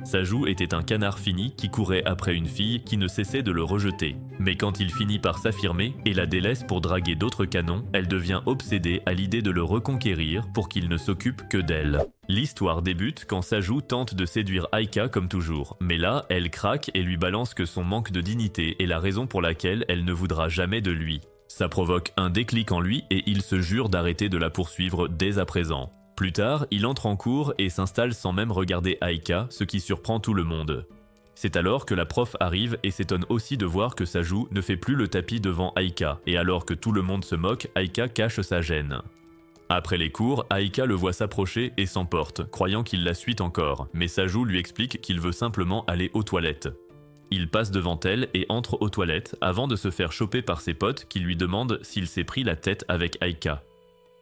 Saju était un canard fini qui courait après une fille qui ne cessait de le rejeter. Mais quand il finit par s'affirmer et la délaisse pour draguer d'autres canons, elle devient obsédée à l'idée de le reconquérir pour qu'il ne s'occupe que d'elle. L'histoire débute quand Saju tente de séduire Aika comme toujours, mais là, elle craque et lui balance que son manque de dignité est la raison pour laquelle elle ne voudra jamais de lui. Ça provoque un déclic en lui et il se jure d'arrêter de la poursuivre dès à présent. Plus tard, il entre en cours et s'installe sans même regarder Aika, ce qui surprend tout le monde. C'est alors que la prof arrive et s'étonne aussi de voir que Saju ne fait plus le tapis devant Aika, et alors que tout le monde se moque, Aika cache sa gêne. Après les cours, Aika le voit s'approcher et s'emporte, croyant qu'il la suit encore, mais Saju lui explique qu'il veut simplement aller aux toilettes. Il passe devant elle et entre aux toilettes avant de se faire choper par ses potes qui lui demandent s'il s'est pris la tête avec Aika.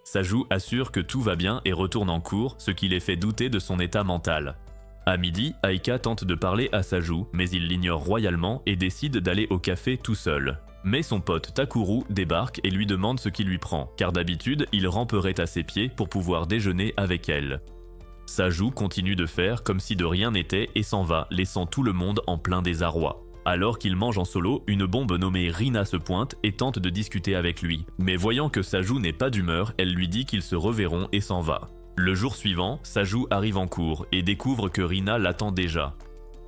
Saju assure que tout va bien et retourne en cours, ce qui les fait douter de son état mental. À midi, Aika tente de parler à Saju, mais il l'ignore royalement et décide d'aller au café tout seul. Mais son pote Takuru débarque et lui demande ce qui lui prend, car d'habitude, il ramperait à ses pieds pour pouvoir déjeuner avec elle. Saju continue de faire comme si de rien n'était et s'en va, laissant tout le monde en plein désarroi. Alors qu'il mange en solo, une bombe nommée Rina se pointe et tente de discuter avec lui. Mais voyant que Saju n'est pas d'humeur, elle lui dit qu'ils se reverront et s'en va. Le jour suivant, Saju arrive en cours et découvre que Rina l'attend déjà.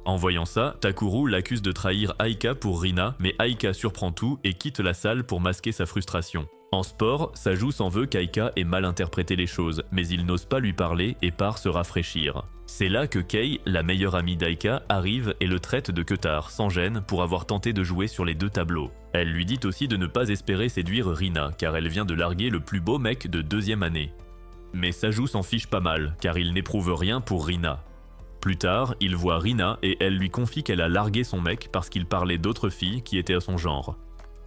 En voyant ça, Takuru l'accuse de trahir Aika pour Rina, mais Aika surprend tout et quitte la salle pour masquer sa frustration. En sport, Saju s'en veut qu'Aika ait mal interprété les choses, mais il n'ose pas lui parler et part se rafraîchir. C'est là que Kei, la meilleure amie d'Aika, arrive et le traite de queutard, sans gêne, pour avoir tenté de jouer sur les deux tableaux. Elle lui dit aussi de ne pas espérer séduire Rina, car elle vient de larguer le plus beau mec de 2e année. Mais Saju s'en fiche pas mal, car il n'éprouve rien pour Rina. Plus tard, il voit Rina et elle lui confie qu'elle a largué son mec parce qu'il parlait d'autres filles qui étaient à son genre.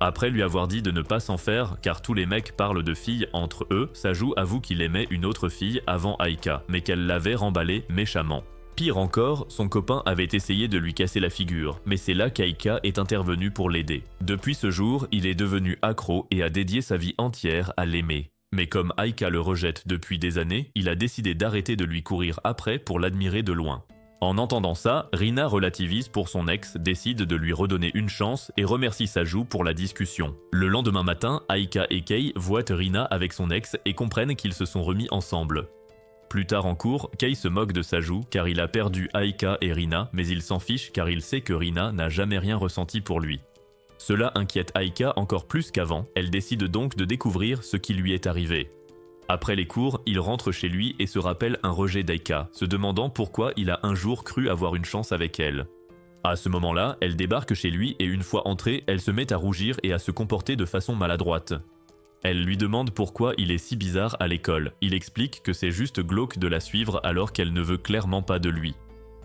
Après lui avoir dit de ne pas s'en faire car tous les mecs parlent de filles entre eux, Saju avoue qu'il aimait une autre fille avant Aika, mais qu'elle l'avait remballé méchamment. Pire encore, son copain avait essayé de lui casser la figure, mais c'est là qu'Aika est intervenu pour l'aider. Depuis ce jour, il est devenu accro et a dédié sa vie entière à l'aimer. Mais comme Aika le rejette depuis des années, il a décidé d'arrêter de lui courir après pour l'admirer de loin. En entendant ça, Rina relativise pour son ex, décide de lui redonner une chance et remercie Saju pour la discussion. Le lendemain matin, Aika et Kei voient Rina avec son ex et comprennent qu'ils se sont remis ensemble. Plus tard en cours, Kei se moque de Saju car il a perdu Aika et Rina, mais il s'en fiche car il sait que Rina n'a jamais rien ressenti pour lui. Cela inquiète Aika encore plus qu'avant, elle décide donc de découvrir ce qui lui est arrivé. Après les cours, il rentre chez lui et se rappelle un rejet d'Aika, se demandant pourquoi il a un jour cru avoir une chance avec elle. À ce moment-là, elle débarque chez lui et une fois entrée, elle se met à rougir et à se comporter de façon maladroite. Elle lui demande pourquoi il est si bizarre à l'école. Il explique que c'est juste glauque de la suivre alors qu'elle ne veut clairement pas de lui.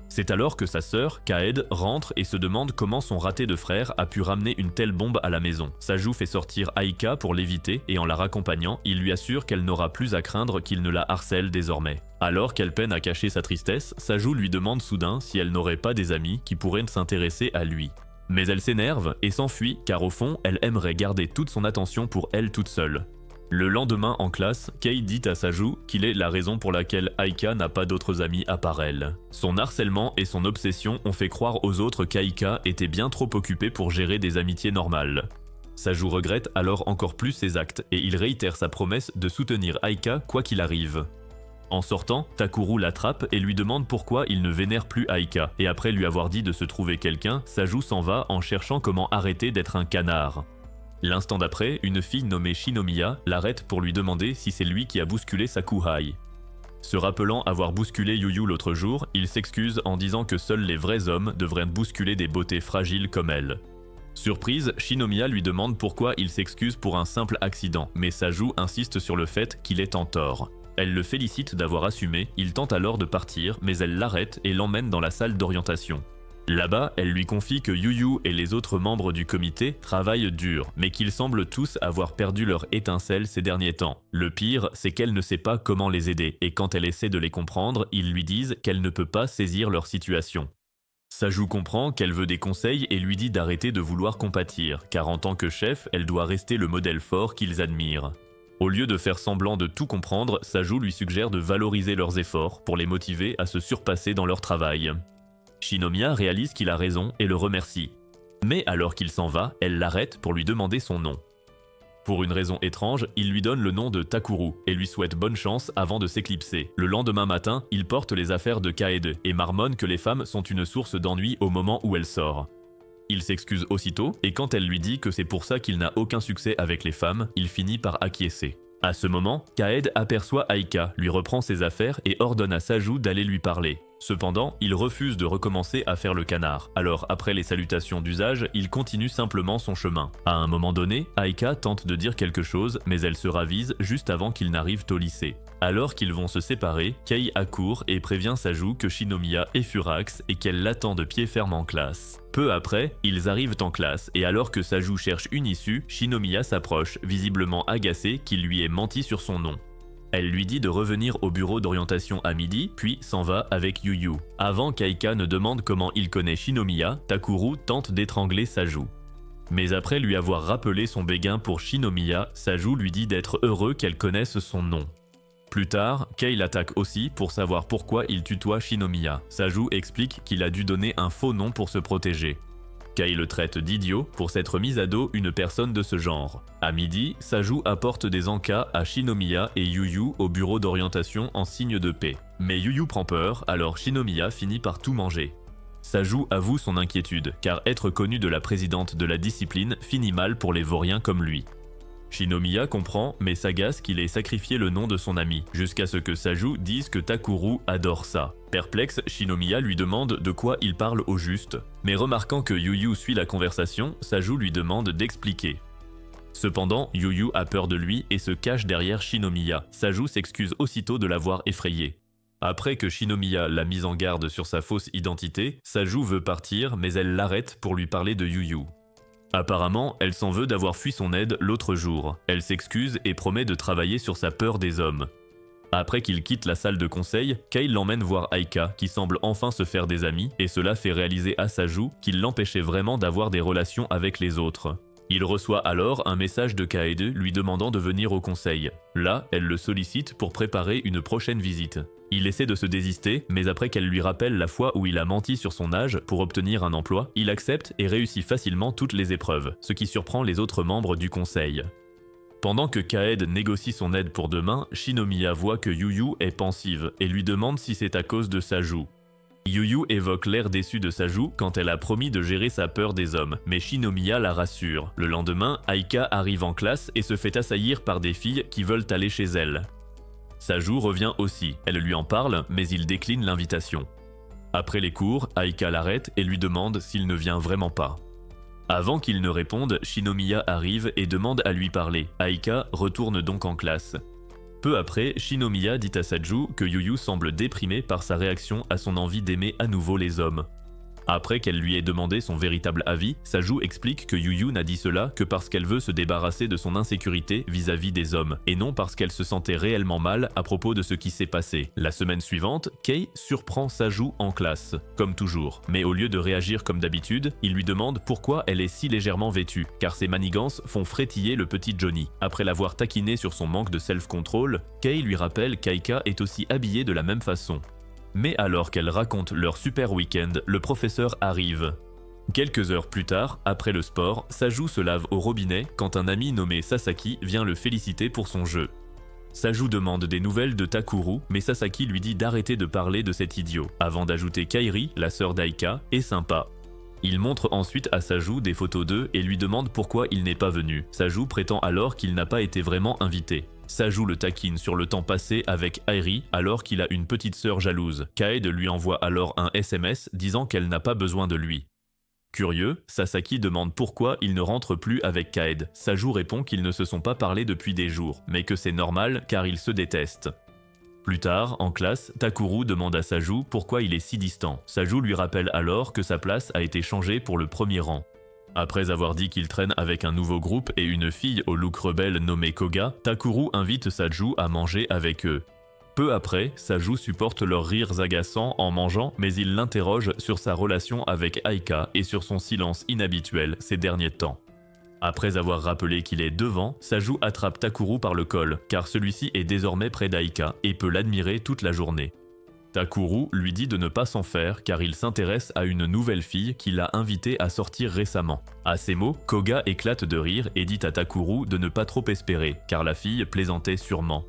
C'est alors que sa sœur, Kaed, rentre et se demande comment son raté de frère a pu ramener une telle bombe à la maison. Saju fait sortir Aika pour l'éviter et en la raccompagnant, il lui assure qu'elle n'aura plus à craindre qu'il ne la harcèle désormais. Alors qu'elle peine à cacher sa tristesse, Saju lui demande soudain si elle n'aurait pas des amis qui pourraient s'intéresser à lui. Mais elle s'énerve et s'enfuit car au fond, elle aimerait garder toute son attention pour elle toute seule. Le lendemain en classe, Kei dit à Saju qu'il est la raison pour laquelle Aika n'a pas d'autres amis à part elle. Son harcèlement et son obsession ont fait croire aux autres qu'Aika était bien trop occupée pour gérer des amitiés normales. Saju regrette alors encore plus ses actes et il réitère sa promesse de soutenir Aika quoi qu'il arrive. En sortant, Takuru l'attrape et lui demande pourquoi il ne vénère plus Aika, et après lui avoir dit de se trouver quelqu'un, Saju s'en va en cherchant comment arrêter d'être un canard. L'instant d'après, une fille nommée Shinomiya l'arrête pour lui demander si c'est lui qui a bousculé sa Kuhai. Se rappelant avoir bousculé Yuyu l'autre jour, il s'excuse en disant que seuls les vrais hommes devraient bousculer des beautés fragiles comme elle. Surprise, Shinomiya lui demande pourquoi il s'excuse pour un simple accident, mais Saju insiste sur le fait qu'il est en tort. Elle le félicite d'avoir assumé, il tente alors de partir, mais elle l'arrête et l'emmène dans la salle d'orientation. Là-bas, elle lui confie que Yuyu et les autres membres du comité travaillent dur, mais qu'ils semblent tous avoir perdu leur étincelle ces derniers temps. Le pire, c'est qu'elle ne sait pas comment les aider, et quand elle essaie de les comprendre, ils lui disent qu'elle ne peut pas saisir leur situation. Saju comprend qu'elle veut des conseils et lui dit d'arrêter de vouloir compatir, car en tant que chef, elle doit rester le modèle fort qu'ils admirent. Au lieu de faire semblant de tout comprendre, Saju lui suggère de valoriser leurs efforts pour les motiver à se surpasser dans leur travail. Shinomiya réalise qu'il a raison et le remercie. Mais alors qu'il s'en va, elle l'arrête pour lui demander son nom. Pour une raison étrange, il lui donne le nom de Takuru et lui souhaite bonne chance avant de s'éclipser. Le lendemain matin, il porte les affaires de Kaede et marmonne que les femmes sont une source d'ennui au moment où elle sort. Il s'excuse aussitôt et quand elle lui dit que c'est pour ça qu'il n'a aucun succès avec les femmes, il finit par acquiescer. À ce moment, Kaede aperçoit Aika, lui reprend ses affaires et ordonne à Saju d'aller lui parler. Cependant, il refuse de recommencer à faire le canard. Alors, après les salutations d'usage, il continue simplement son chemin. À un moment donné, Aika tente de dire quelque chose, mais elle se ravise juste avant qu'ils n'arrivent au lycée. Alors qu'ils vont se séparer, Kei accourt et prévient Saju que Shinomiya est furax et qu'elle l'attend de pied ferme en classe. Peu après, ils arrivent en classe et alors que Saju cherche une issue, Shinomiya s'approche, visiblement agacée qu'il lui ait menti sur son nom. Elle lui dit de revenir au bureau d'orientation à midi, puis s'en va avec Yuyu. Avant qu'Aika ne demande comment il connaît Shinomiya, Takuru tente d'étrangler Saju. Mais après lui avoir rappelé son béguin pour Shinomiya, Saju lui dit d'être heureux qu'elle connaisse son nom. Plus tard, Kei l'attaque aussi pour savoir pourquoi il tutoie Shinomiya. Saju explique qu'il a dû donner un faux nom pour se protéger. Kei le traite d'idiot pour s'être mis à dos une personne de ce genre. À midi, Saju apporte des encas à Shinomiya et Yuyu au bureau d'orientation en signe de paix. Mais Yuyu prend peur, alors Shinomiya finit par tout manger. Saju avoue son inquiétude, car être connu de la présidente de la discipline finit mal pour les vauriens comme lui. Shinomiya comprend, mais s'agace qu'il ait sacrifié le nom de son ami, jusqu'à ce que Saju dise que Takuru adore ça. Perplexe, Shinomiya lui demande de quoi il parle au juste, mais remarquant que Yuyu suit la conversation, Saju lui demande d'expliquer. Cependant, Yuyu a peur de lui et se cache derrière Shinomiya. Saju s'excuse aussitôt de l'avoir effrayé. Après que Shinomiya l'a mise en garde sur sa fausse identité, Saju veut partir, mais elle l'arrête pour lui parler de Yuyu. Apparemment, elle s'en veut d'avoir fui son aide l'autre jour. Elle s'excuse et promet de travailler sur sa peur des hommes. Après qu'il quitte la salle de conseil, Kei l'emmène voir Aika, qui semble enfin se faire des amis, et cela fait réaliser à Saju qu'il l'empêchait vraiment d'avoir des relations avec les autres. Il reçoit alors un message de Kaede lui demandant de venir au conseil. Là, elle le sollicite pour préparer une prochaine visite. Il essaie de se désister, mais après qu'elle lui rappelle la fois où il a menti sur son âge pour obtenir un emploi, il accepte et réussit facilement toutes les épreuves, ce qui surprend les autres membres du conseil. Pendant que Kaede négocie son aide pour demain, Shinomiya voit que Yuyu est pensive et lui demande si c'est à cause de Saju. Yuyu évoque l'air déçu de Saju quand elle a promis de gérer sa peur des hommes, mais Shinomiya la rassure. Le lendemain, Aika arrive en classe et se fait assaillir par des filles qui veulent aller chez elle. Saju revient aussi, elle lui en parle, mais il décline l'invitation. Après les cours, Aika l'arrête et lui demande s'il ne vient vraiment pas. Avant qu'il ne réponde, Shinomiya arrive et demande à lui parler. Aika retourne donc en classe. Peu après, Shinomiya dit à Saju que Yuyu semble déprimé par sa réaction à son envie d'aimer à nouveau les hommes. Après qu'elle lui ait demandé son véritable avis, Saju explique que Yuyu n'a dit cela que parce qu'elle veut se débarrasser de son insécurité vis-à-vis des hommes, et non parce qu'elle se sentait réellement mal à propos de ce qui s'est passé. La semaine suivante, Kei surprend Saju en classe, comme toujours. Mais au lieu de réagir comme d'habitude, il lui demande pourquoi elle est si légèrement vêtue, car ses manigances font frétiller le petit Johnny. Après l'avoir taquiné sur son manque de self-control, Kei lui rappelle qu'Aika est aussi habillée de la même façon. Mais alors qu'elle raconte leur super week-end, le professeur arrive. Quelques heures plus tard, après le sport, Saju se lave au robinet quand un ami nommé Sasaki vient le féliciter pour son jeu. Saju demande des nouvelles de Takuru, mais Sasaki lui dit d'arrêter de parler de cet idiot, avant d'ajouter Kairi, la sœur d'Aika, est sympa. Il montre ensuite à Saju des photos d'eux et lui demande pourquoi il n'est pas venu. Saju prétend alors qu'il n'a pas été vraiment invité. Saju le taquine sur le temps passé avec Airi alors qu'il a une petite sœur jalouse. Kaede lui envoie alors un SMS disant qu'elle n'a pas besoin de lui. Curieux, Sasaki demande pourquoi il ne rentre plus avec Kaede. Saju répond qu'ils ne se sont pas parlé depuis des jours, mais que c'est normal car ils se détestent. Plus tard, en classe, Takuru demande à Saju pourquoi il est si distant. Saju lui rappelle alors que sa place a été changée pour le premier rang. Après avoir dit qu'il traîne avec un nouveau groupe et une fille au look rebelle nommée Koga, Takuru invite Saju à manger avec eux. Peu après, Saju supporte leurs rires agaçants en mangeant, mais il l'interroge sur sa relation avec Aika et sur son silence inhabituel ces derniers temps. Après avoir rappelé qu'il est devant, Saju attrape Takuru par le col, car celui-ci est désormais près d'Aika et peut l'admirer toute la journée. Takuru lui dit de ne pas s'en faire car il s'intéresse à une nouvelle fille qu'il a invitée à sortir récemment. À ces mots, Koga éclate de rire et dit à Takuru de ne pas trop espérer car la fille plaisantait sûrement.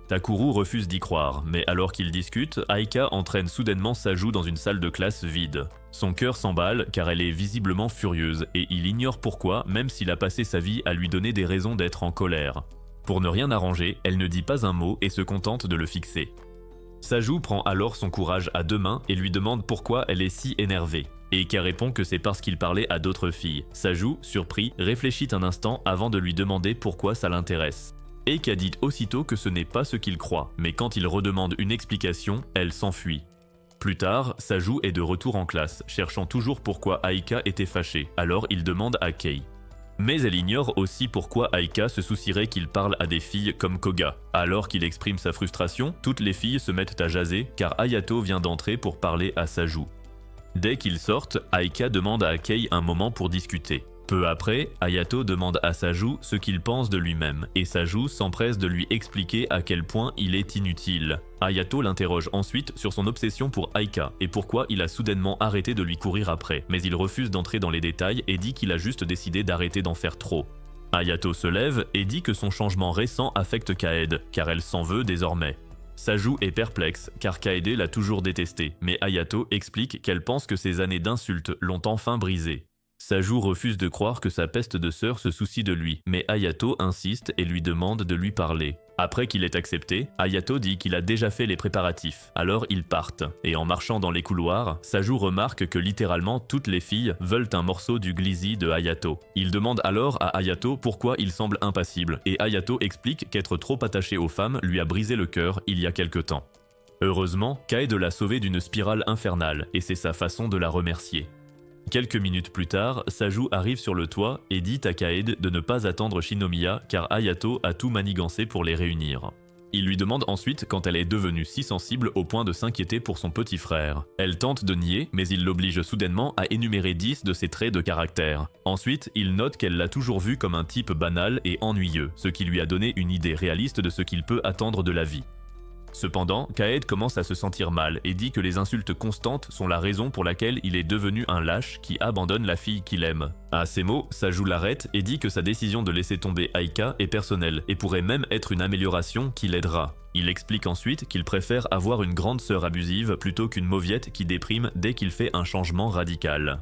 Takuru refuse d'y croire, mais alors qu'ils discutent, Aika entraîne soudainement Saju dans une salle de classe vide. Son cœur s'emballe car elle est visiblement furieuse et il ignore pourquoi même s'il a passé sa vie à lui donner des raisons d'être en colère. Pour ne rien arranger, elle ne dit pas un mot et se contente de le fixer. Saju prend alors son courage à deux mains et lui demande pourquoi elle est si énervée. Eika répond que c'est parce qu'il parlait à d'autres filles. Saju, surpris, réfléchit un instant avant de lui demander pourquoi ça l'intéresse. Eika dit aussitôt que ce n'est pas ce qu'il croit, mais quand il redemande une explication, elle s'enfuit. Plus tard, Saju est de retour en classe, cherchant toujours pourquoi Aika était fâchée, alors il demande à Kei. Mais elle ignore aussi pourquoi Aika se soucierait qu'il parle à des filles comme Koga. Alors qu'il exprime sa frustration, toutes les filles se mettent à jaser car Hayato vient d'entrer pour parler à Saju. Dès qu'ils sortent, Aika demande à Kei un moment pour discuter. Peu après, Hayato demande à Saju ce qu'il pense de lui-même, et Saju s'empresse de lui expliquer à quel point il est inutile. Hayato l'interroge ensuite sur son obsession pour Aika et pourquoi il a soudainement arrêté de lui courir après, mais il refuse d'entrer dans les détails et dit qu'il a juste décidé d'arrêter d'en faire trop. Hayato se lève et dit que son changement récent affecte Kaede, car elle s'en veut désormais. Saju est perplexe, car Kaede l'a toujours détesté, mais Hayato explique qu'elle pense que ses années d'insultes l'ont enfin brisé. Saju refuse de croire que sa peste de sœur se soucie de lui, mais Hayato insiste et lui demande de lui parler. Après qu'il ait accepté, Hayato dit qu'il a déjà fait les préparatifs, alors ils partent. Et en marchant dans les couloirs, Saju remarque que littéralement toutes les filles veulent un morceau du glizzy de Hayato. Il demande alors à Hayato pourquoi il semble impassible, et Hayato explique qu'être trop attaché aux femmes lui a brisé le cœur il y a quelque temps. Heureusement, Kaede l'a sauvé d'une spirale infernale, et c'est sa façon de la remercier. Quelques minutes plus tard, Saju arrive sur le toit et dit à Kaede de ne pas attendre Shinomiya car Hayato a tout manigancé pour les réunir. Il lui demande ensuite quand elle est devenue si sensible au point de s'inquiéter pour son petit frère. Elle tente de nier, mais il l'oblige soudainement à énumérer 10 de ses traits de caractère. Ensuite, il note qu'elle l'a toujours vu comme un type banal et ennuyeux, ce qui lui a donné une idée réaliste de ce qu'il peut attendre de la vie. Cependant, Kaede commence à se sentir mal et dit que les insultes constantes sont la raison pour laquelle il est devenu un lâche qui abandonne la fille qu'il aime. À ces mots, Saju l'arrête et dit que sa décision de laisser tomber Aika est personnelle et pourrait même être une amélioration qui l'aidera. Il explique ensuite qu'il préfère avoir une grande sœur abusive plutôt qu'une mauviette qui déprime dès qu'il fait un changement radical.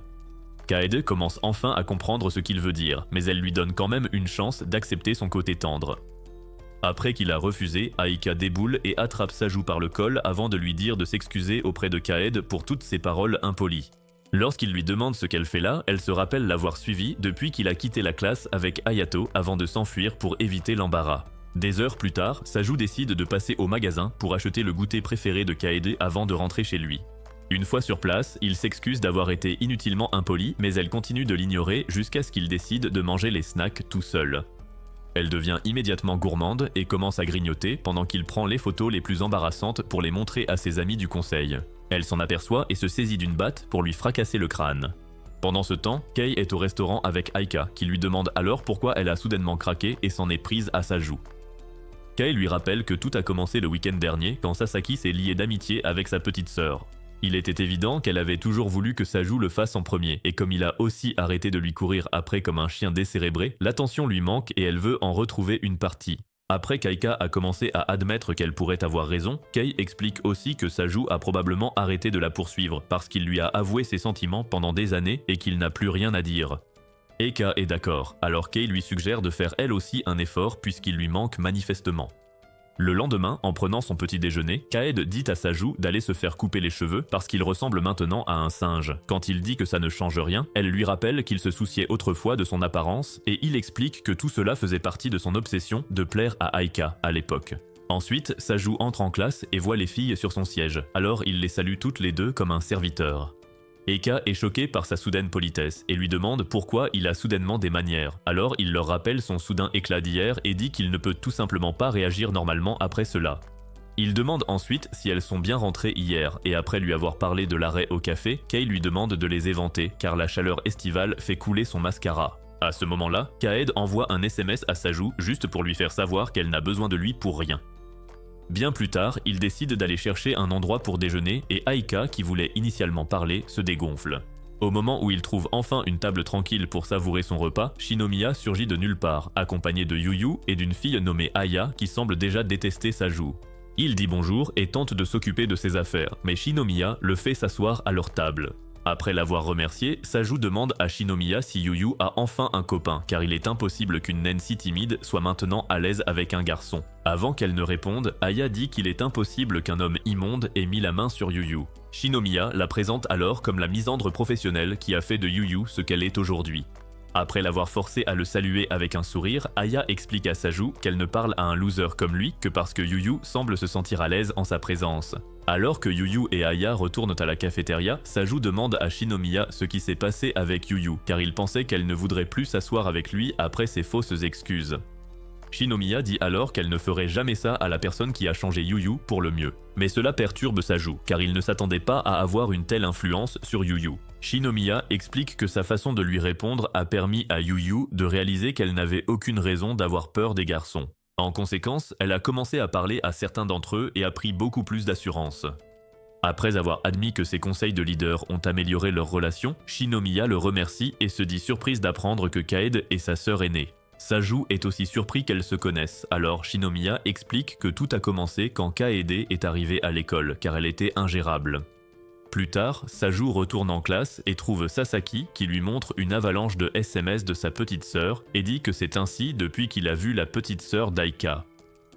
Kaede commence enfin à comprendre ce qu'il veut dire, mais elle lui donne quand même une chance d'accepter son côté tendre. Après qu'il a refusé, Aika déboule et attrape Saju par le col avant de lui dire de s'excuser auprès de Kaede pour toutes ses paroles impolies. Lorsqu'il lui demande ce qu'elle fait là, elle se rappelle l'avoir suivi depuis qu'il a quitté la classe avec Hayato avant de s'enfuir pour éviter l'embarras. Des heures plus tard, Saju décide de passer au magasin pour acheter le goûter préféré de Kaede avant de rentrer chez lui. Une fois sur place, il s'excuse d'avoir été inutilement impoli, mais elle continue de l'ignorer jusqu'à ce qu'il décide de manger les snacks tout seul. Elle devient immédiatement gourmande et commence à grignoter pendant qu'il prend les photos les plus embarrassantes pour les montrer à ses amis du conseil. Elle s'en aperçoit et se saisit d'une batte pour lui fracasser le crâne. Pendant ce temps, Kei est au restaurant avec Aika, qui lui demande alors pourquoi elle a soudainement craqué et s'en est prise à Saju. Kei lui rappelle que tout a commencé le week-end dernier quand Sasaki s'est lié d'amitié avec sa petite sœur. Il était évident qu'elle avait toujours voulu que Saju le fasse en premier, et comme il a aussi arrêté de lui courir après comme un chien décérébré, l'attention lui manque et elle veut en retrouver une partie. Après qu'Aika a commencé à admettre qu'elle pourrait avoir raison, Kei explique aussi que Saju a probablement arrêté de la poursuivre parce qu'il lui a avoué ses sentiments pendant des années et qu'il n'a plus rien à dire. Eika est d'accord, alors Kei lui suggère de faire elle aussi un effort puisqu'il lui manque manifestement. Le lendemain, en prenant son petit déjeuner, Kaede dit à Saju d'aller se faire couper les cheveux parce qu'il ressemble maintenant à un singe. Quand il dit que ça ne change rien, elle lui rappelle qu'il se souciait autrefois de son apparence et il explique que tout cela faisait partie de son obsession de plaire à Aika à l'époque. Ensuite, Saju entre en classe et voit les filles sur son siège, alors il les salue toutes les deux comme un serviteur. Eika est choqué par sa soudaine politesse et lui demande pourquoi il a soudainement des manières. Alors il leur rappelle son soudain éclat d'hier et dit qu'il ne peut tout simplement pas réagir normalement après cela. Il demande ensuite si elles sont bien rentrées hier et après lui avoir parlé de l'arrêt au café, Kei lui demande de les éventer car la chaleur estivale fait couler son mascara. À ce moment-là, Kaede envoie un SMS à Saju juste pour lui faire savoir qu'elle n'a besoin de lui pour rien. Bien plus tard, il décide d'aller chercher un endroit pour déjeuner et Aika, qui voulait initialement parler, se dégonfle. Au moment où il trouve enfin une table tranquille pour savourer son repas, Shinomiya surgit de nulle part, accompagné de Yuyu et d'une fille nommée Aya qui semble déjà détester Saju. Il dit bonjour et tente de s'occuper de ses affaires, mais Shinomiya le fait s'asseoir à leur table. Après l'avoir remercié, Saju demande à Shinomiya si Yuyu a enfin un copain, car il est impossible qu'une naine si timide soit maintenant à l'aise avec un garçon. Avant qu'elle ne réponde, Aya dit qu'il est impossible qu'un homme immonde ait mis la main sur Yuyu. Shinomiya la présente alors comme la misandre professionnelle qui a fait de Yuyu ce qu'elle est aujourd'hui. Après l'avoir forcé à le saluer avec un sourire, Aya explique à Saju qu'elle ne parle à un loser comme lui que parce que Yuyu semble se sentir à l'aise en sa présence. Alors que Yuyu et Aya retournent à la cafétéria, Saju demande à Shinomiya ce qui s'est passé avec Yuyu, car il pensait qu'elle ne voudrait plus s'asseoir avec lui après ses fausses excuses. Shinomiya dit alors qu'elle ne ferait jamais ça à la personne qui a changé Yuyu pour le mieux. Mais cela perturbe Saju, car il ne s'attendait pas à avoir une telle influence sur Yuyu. Shinomiya explique que sa façon de lui répondre a permis à Yuyu de réaliser qu'elle n'avait aucune raison d'avoir peur des garçons. En conséquence, elle a commencé à parler à certains d'entre eux et a pris beaucoup plus d'assurance. Après avoir admis que ses conseils de leader ont amélioré leur relation, Shinomiya le remercie et se dit surprise d'apprendre que Kaede est sa sœur aînée. Saju est aussi surpris qu'elles se connaissent, alors Shinomiya explique que tout a commencé quand Kaede est arrivée à l'école, car elle était ingérable. Plus tard, Saju retourne en classe et trouve Sasaki qui lui montre une avalanche de SMS de sa petite sœur et dit que c'est ainsi depuis qu'il a vu la petite sœur d'Aika.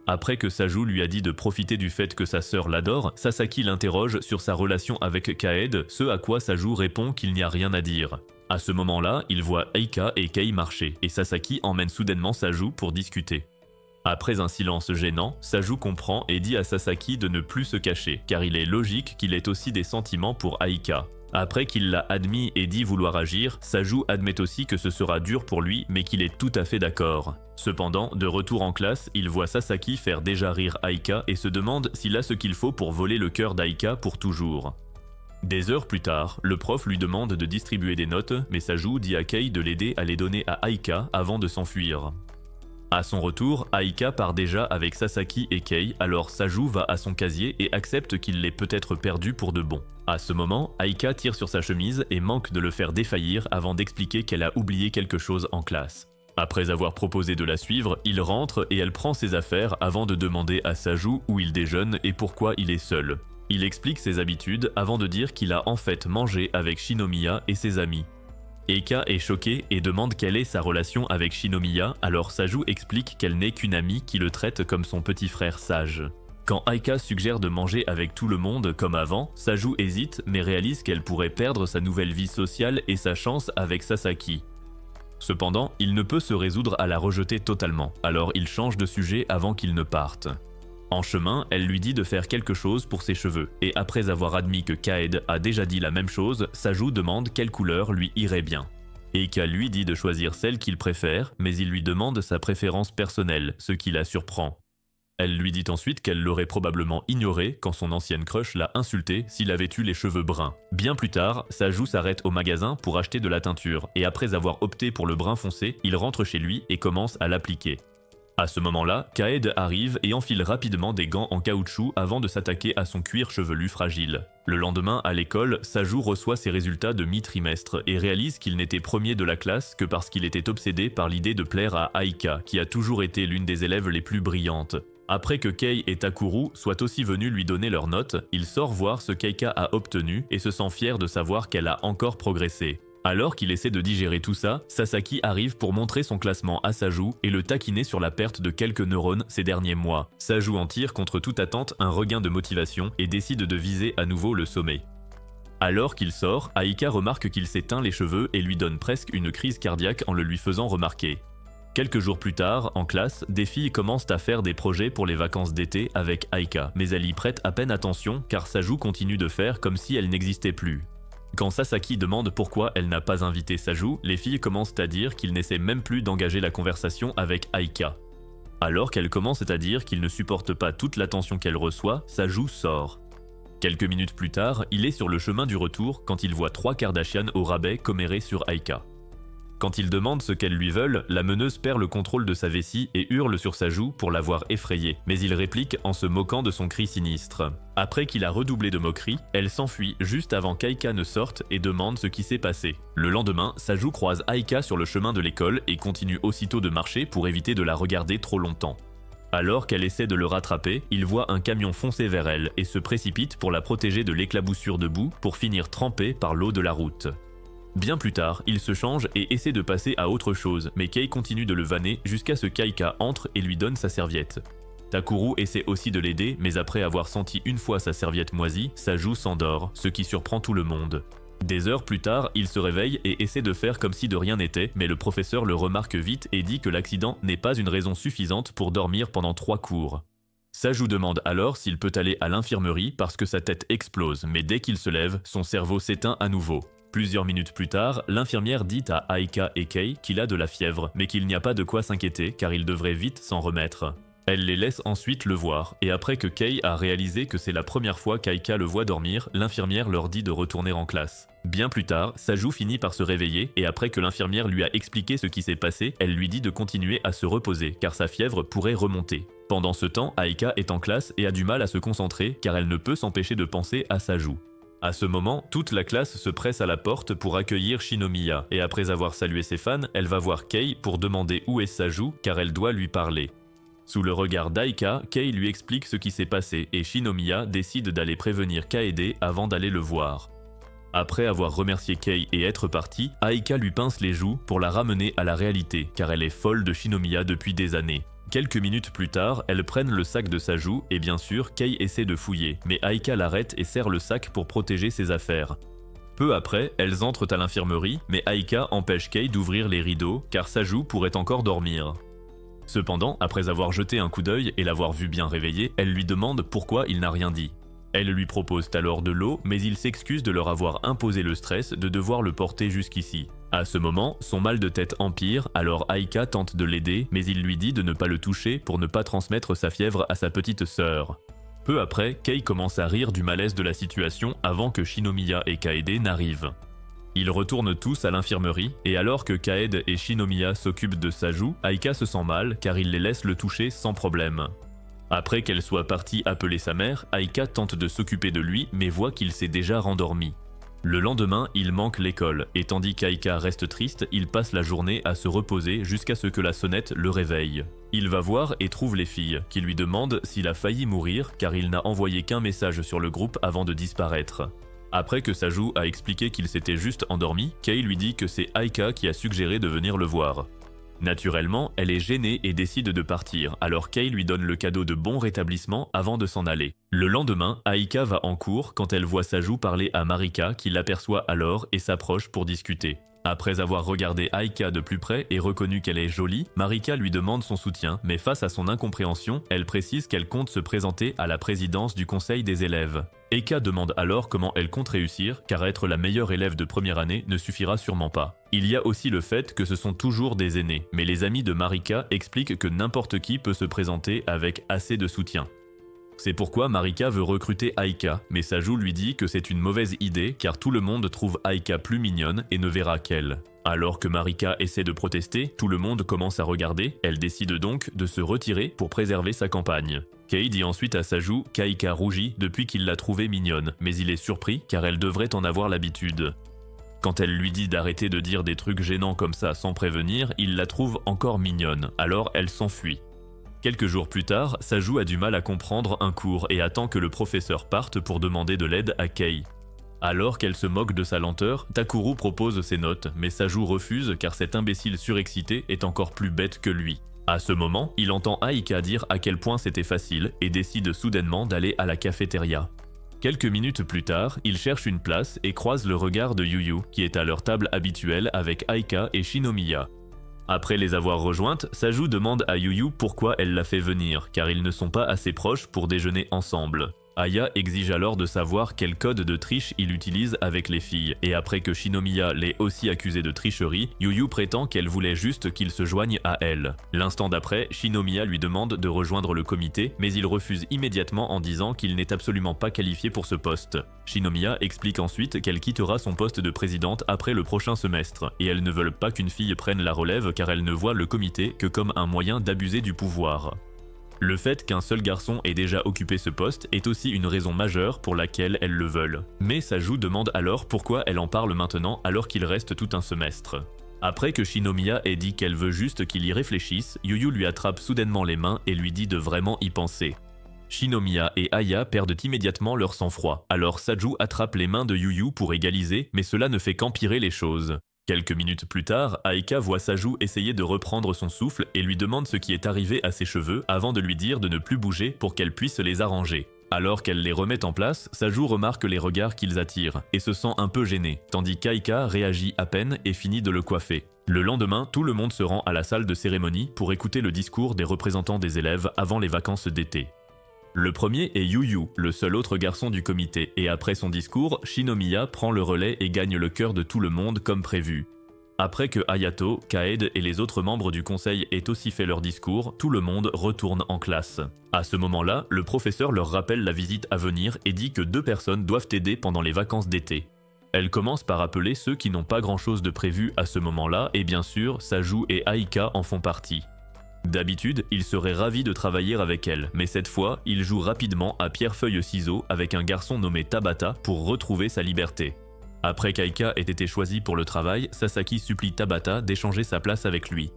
Après que Saju lui a dit de profiter du fait que sa sœur l'adore, Sasaki l'interroge sur sa relation avec Kaede, ce à quoi Saju répond qu'il n'y a rien à dire. À ce moment-là, il voit Aika et Kei marcher, et Sasaki emmène soudainement Saju pour discuter. Après un silence gênant, Saju comprend et dit à Sasaki de ne plus se cacher, car il est logique qu'il ait aussi des sentiments pour Aika. Après qu'il l'a admis et dit vouloir agir, Saju admet aussi que ce sera dur pour lui, mais qu'il est tout à fait d'accord. Cependant, de retour en classe, il voit Sasaki faire déjà rire Aika et se demande s'il a ce qu'il faut pour voler le cœur d'Aika pour toujours. Des heures plus tard, le prof lui demande de distribuer des notes, mais Saju dit à Kei de l'aider à les donner à Aika avant de s'enfuir. À son retour, Aika part déjà avec Sasaki et Kei, alors Saju va à son casier et accepte qu'il l'ait peut-être perdu pour de bon. À ce moment, Aika tire sur sa chemise et manque de le faire défaillir avant d'expliquer qu'elle a oublié quelque chose en classe. Après avoir proposé de la suivre, il rentre et elle prend ses affaires avant de demander à Saju où il déjeune et pourquoi il est seul. Il explique ses habitudes avant de dire qu'il a en fait mangé avec Shinomiya et ses amis. Eika est choquée et demande quelle est sa relation avec Shinomiya, alors Saju explique qu'elle n'est qu'une amie qui le traite comme son petit frère sage. Quand Aika suggère de manger avec tout le monde comme avant, Saju hésite mais réalise qu'elle pourrait perdre sa nouvelle vie sociale et sa chance avec Sasaki. Cependant, il ne peut se résoudre à la rejeter totalement, alors il change de sujet avant qu'il ne parte. En chemin, elle lui dit de faire quelque chose pour ses cheveux, et après avoir admis que Kaede a déjà dit la même chose, Saju demande quelle couleur lui irait bien. Eika lui dit de choisir celle qu'il préfère, mais il lui demande sa préférence personnelle, ce qui la surprend. Elle lui dit ensuite qu'elle l'aurait probablement ignoré quand son ancienne crush l'a insulté s'il avait eu les cheveux bruns. Bien plus tard, Saju s'arrête au magasin pour acheter de la teinture, et après avoir opté pour le brun foncé, il rentre chez lui et commence à l'appliquer. À ce moment-là, Kaede arrive et enfile rapidement des gants en caoutchouc avant de s'attaquer à son cuir chevelu fragile. Le lendemain, à l'école, Saju reçoit ses résultats de mi-trimestre et réalise qu'il n'était premier de la classe que parce qu'il était obsédé par l'idée de plaire à Aika, qui a toujours été l'une des élèves les plus brillantes. Après que Kei et Takuru soient aussi venus lui donner leurs notes, il sort voir ce qu'Eika a obtenu et se sent fier de savoir qu'elle a encore progressé. Alors qu'il essaie de digérer tout ça, Sasaki arrive pour montrer son classement à Saju et le taquiner sur la perte de quelques neurones ces derniers mois. Saju en tire contre toute attente un regain de motivation et décide de viser à nouveau le sommet. Alors qu'il sort, Aika remarque qu'il s'est teint les cheveux et lui donne presque une crise cardiaque en le lui faisant remarquer. Quelques jours plus tard, en classe, des filles commencent à faire des projets pour les vacances d'été avec Aika, mais elle y prête à peine attention car Saju continue de faire comme si elle n'existait plus. Quand Sasaki demande pourquoi elle n'a pas invité Saju, les filles commencent à dire qu'il n'essaie même plus d'engager la conversation avec Aika. Alors qu'elles commencent à dire qu'il ne supporte pas toute l'attention qu'elle reçoit, Saju sort. Quelques minutes plus tard, il est sur le chemin du retour quand il voit 3 Kardashians au rabais commérés sur Aika. Quand ils demandent ce qu'elles lui veulent, la meneuse perd le contrôle de sa vessie et hurle sur sa joue pour l'avoir effrayée, mais il réplique en se moquant de son cri sinistre. Après qu'il a redoublé de moqueries, elle s'enfuit juste avant qu'Aika ne sorte et demande ce qui s'est passé. Le lendemain, Saju croise Aika sur le chemin de l'école et continue aussitôt de marcher pour éviter de la regarder trop longtemps. Alors qu'elle essaie de le rattraper, il voit un camion foncer vers elle et se précipite pour la protéger de l'éclaboussure de boue pour finir trempée par l'eau de la route. Bien plus tard, il se change et essaie de passer à autre chose, mais Kei continue de le vanner jusqu'à ce qu'Aika entre et lui donne sa serviette. Takuru essaie aussi de l'aider, mais après avoir senti une fois sa serviette moisie, Saju s'endort, ce qui surprend tout le monde. Des heures plus tard, il se réveille et essaie de faire comme si de rien n'était, mais le professeur le remarque vite et dit que l'accident n'est pas une raison suffisante pour dormir pendant 3 cours. Saju demande alors s'il peut aller à l'infirmerie parce que sa tête explose, mais dès qu'il se lève, son cerveau s'éteint à nouveau. Plusieurs minutes plus tard, l'infirmière dit à Aika et Kei qu'il a de la fièvre, mais qu'il n'y a pas de quoi s'inquiéter car il devrait vite s'en remettre. Elle les laisse ensuite le voir, et après que Kei a réalisé que c'est la première fois qu'Aika le voit dormir, l'infirmière leur dit de retourner en classe. Bien plus tard, Saju finit par se réveiller, et après que l'infirmière lui a expliqué ce qui s'est passé, elle lui dit de continuer à se reposer, car sa fièvre pourrait remonter. Pendant ce temps, Aika est en classe et a du mal à se concentrer, car elle ne peut s'empêcher de penser à Saju. À ce moment, toute la classe se presse à la porte pour accueillir Shinomiya, et après avoir salué ses fans, elle va voir Kei pour demander où est Saju, car elle doit lui parler. Sous le regard d'Aika, Kei lui explique ce qui s'est passé, et Shinomiya décide d'aller prévenir Kaede avant d'aller le voir. Après avoir remercié Kei et être parti, Aika lui pince les joues pour la ramener à la réalité, car elle est folle de Shinomiya depuis des années. Quelques minutes plus tard, elles prennent le sac de Saju et bien sûr, Kei essaie de fouiller, mais Aika l'arrête et serre le sac pour protéger ses affaires. Peu après, elles entrent à l'infirmerie, mais Aika empêche Kei d'ouvrir les rideaux car Saju pourrait encore dormir. Cependant, après avoir jeté un coup d'œil et l'avoir vu bien réveillé, elle lui demande pourquoi il n'a rien dit. Elles lui proposent alors de l'eau, mais il s'excuse de leur avoir imposé le stress de devoir le porter jusqu'ici. À ce moment, son mal de tête empire, alors Aika tente de l'aider, mais il lui dit de ne pas le toucher pour ne pas transmettre sa fièvre à sa petite sœur. Peu après, Kei commence à rire du malaise de la situation avant que Shinomiya et Kaede n'arrivent. Ils retournent tous à l'infirmerie, et alors que Kaede et Shinomiya s'occupent de Saju, Aika se sent mal car il les laisse le toucher sans problème. Après qu'elle soit partie appeler sa mère, Aika tente de s'occuper de lui mais voit qu'il s'est déjà rendormi. Le lendemain, il manque l'école, et tandis qu'Aika reste triste, il passe la journée à se reposer jusqu'à ce que la sonnette le réveille. Il va voir et trouve les filles, qui lui demandent s'il a failli mourir car il n'a envoyé qu'un message sur le groupe avant de disparaître. Après que Saju a expliqué qu'il s'était juste endormi, Kei lui dit que c'est Aika qui a suggéré de venir le voir. Naturellement, elle est gênée et décide de partir, alors Kei lui donne le cadeau de bon rétablissement avant de s'en aller. Le lendemain, Aika va en cours quand elle voit Saju parler à Marika qui l'aperçoit alors et s'approche pour discuter. Après avoir regardé Aika de plus près et reconnu qu'elle est jolie, Marika lui demande son soutien, mais face à son incompréhension, elle précise qu'elle compte se présenter à la présidence du conseil des élèves. Eka demande alors comment elle compte réussir, car être la meilleure élève de première année ne suffira sûrement pas. Il y a aussi le fait que ce sont toujours des aînés, mais les amis de Marika expliquent que n'importe qui peut se présenter avec assez de soutien. C'est pourquoi Marika veut recruter Aika, mais Saju lui dit que c'est une mauvaise idée car tout le monde trouve Aika plus mignonne et ne verra qu'elle. Alors que Marika essaie de protester, tout le monde commence à regarder, elle décide donc de se retirer pour préserver sa campagne. Kei dit ensuite à Saju qu'Aika rougit depuis qu'il l'a trouvée mignonne, mais il est surpris car elle devrait en avoir l'habitude. Quand elle lui dit d'arrêter de dire des trucs gênants comme ça sans prévenir, il la trouve encore mignonne, alors elle s'enfuit. Quelques jours plus tard, Saju a du mal à comprendre un cours et attend que le professeur parte pour demander de l'aide à Kei. Alors qu'elle se moque de sa lenteur, Takuru propose ses notes, mais Saju refuse car cet imbécile surexcité est encore plus bête que lui. À ce moment, il entend Aika dire à quel point c'était facile et décide soudainement d'aller à la cafétéria. Quelques minutes plus tard, ils cherchent une place et croisent le regard de Yuyu, qui est à leur table habituelle avec Aika et Shinomiya. Après les avoir rejointes, Saju demande à Yuyu pourquoi elle l'a fait venir, car ils ne sont pas assez proches pour déjeuner ensemble. Aya exige alors de savoir quel code de triche il utilise avec les filles, et après que Shinomiya l'ait aussi accusé de tricherie, Yuyu prétend qu'elle voulait juste qu'il se joigne à elle. L'instant d'après, Shinomiya lui demande de rejoindre le comité, mais il refuse immédiatement en disant qu'il n'est absolument pas qualifié pour ce poste. Shinomiya explique ensuite qu'elle quittera son poste de présidente après le prochain semestre, et elles ne veulent pas qu'une fille prenne la relève car elle ne voit le comité que comme un moyen d'abuser du pouvoir. Le fait qu'un seul garçon ait déjà occupé ce poste est aussi une raison majeure pour laquelle elles le veulent. Mais Saju demande alors pourquoi elle en parle maintenant alors qu'il reste tout un semestre. Après que Shinomiya ait dit qu'elle veut juste qu'il y réfléchisse, Yuyu lui attrape soudainement les mains et lui dit de vraiment y penser. Shinomiya et Aya perdent immédiatement leur sang-froid, alors Saju attrape les mains de Yuyu pour égaliser, mais cela ne fait qu'empirer les choses. Quelques minutes plus tard, Aika voit Saju essayer de reprendre son souffle et lui demande ce qui est arrivé à ses cheveux avant de lui dire de ne plus bouger pour qu'elle puisse les arranger. Alors qu'elle les remet en place, Saju remarque les regards qu'ils attirent et se sent un peu gêné, tandis qu'Aika réagit à peine et finit de le coiffer. Le lendemain, tout le monde se rend à la salle de cérémonie pour écouter le discours des représentants des élèves avant les vacances d'été. Le premier est Yuyu, le seul autre garçon du comité, et après son discours, Shinomiya prend le relais et gagne le cœur de tout le monde comme prévu. Après que Hayato, Kaede et les autres membres du conseil aient aussi fait leur discours, tout le monde retourne en classe. À ce moment-là, le professeur leur rappelle la visite à venir et dit que 2 personnes doivent aider pendant les vacances d'été. Elle commence par appeler ceux qui n'ont pas grand-chose de prévu à ce moment-là, et bien sûr, Saju et Aika en font partie. D'habitude, il serait ravi de travailler avec elle, mais cette fois, il joue rapidement à pierre-feuille-ciseaux avec un garçon nommé Tabata pour retrouver sa liberté. Après qu'Aika ait été choisi pour le travail, Sasaki supplie Tabata d'échanger sa place avec lui.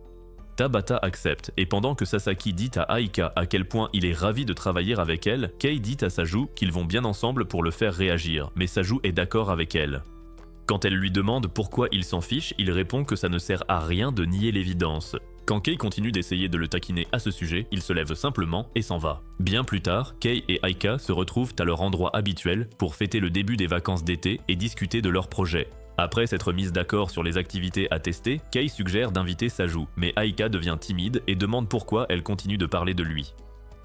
Tabata accepte, et pendant que Sasaki dit à Aika à quel point il est ravi de travailler avec elle, Kei dit à Saju qu'ils vont bien ensemble pour le faire réagir, mais Saju est d'accord avec elle. Quand elle lui demande pourquoi il s'en fiche, il répond que ça ne sert à rien de nier l'évidence. Quand Kei continue d'essayer de le taquiner à ce sujet, il se lève simplement et s'en va. Bien plus tard, Kei et Aika se retrouvent à leur endroit habituel pour fêter le début des vacances d'été et discuter de leurs projets. Après s'être mise d'accord sur les activités à tester, Kei suggère d'inviter Saju, mais Aika devient timide et demande pourquoi elle continue de parler de lui.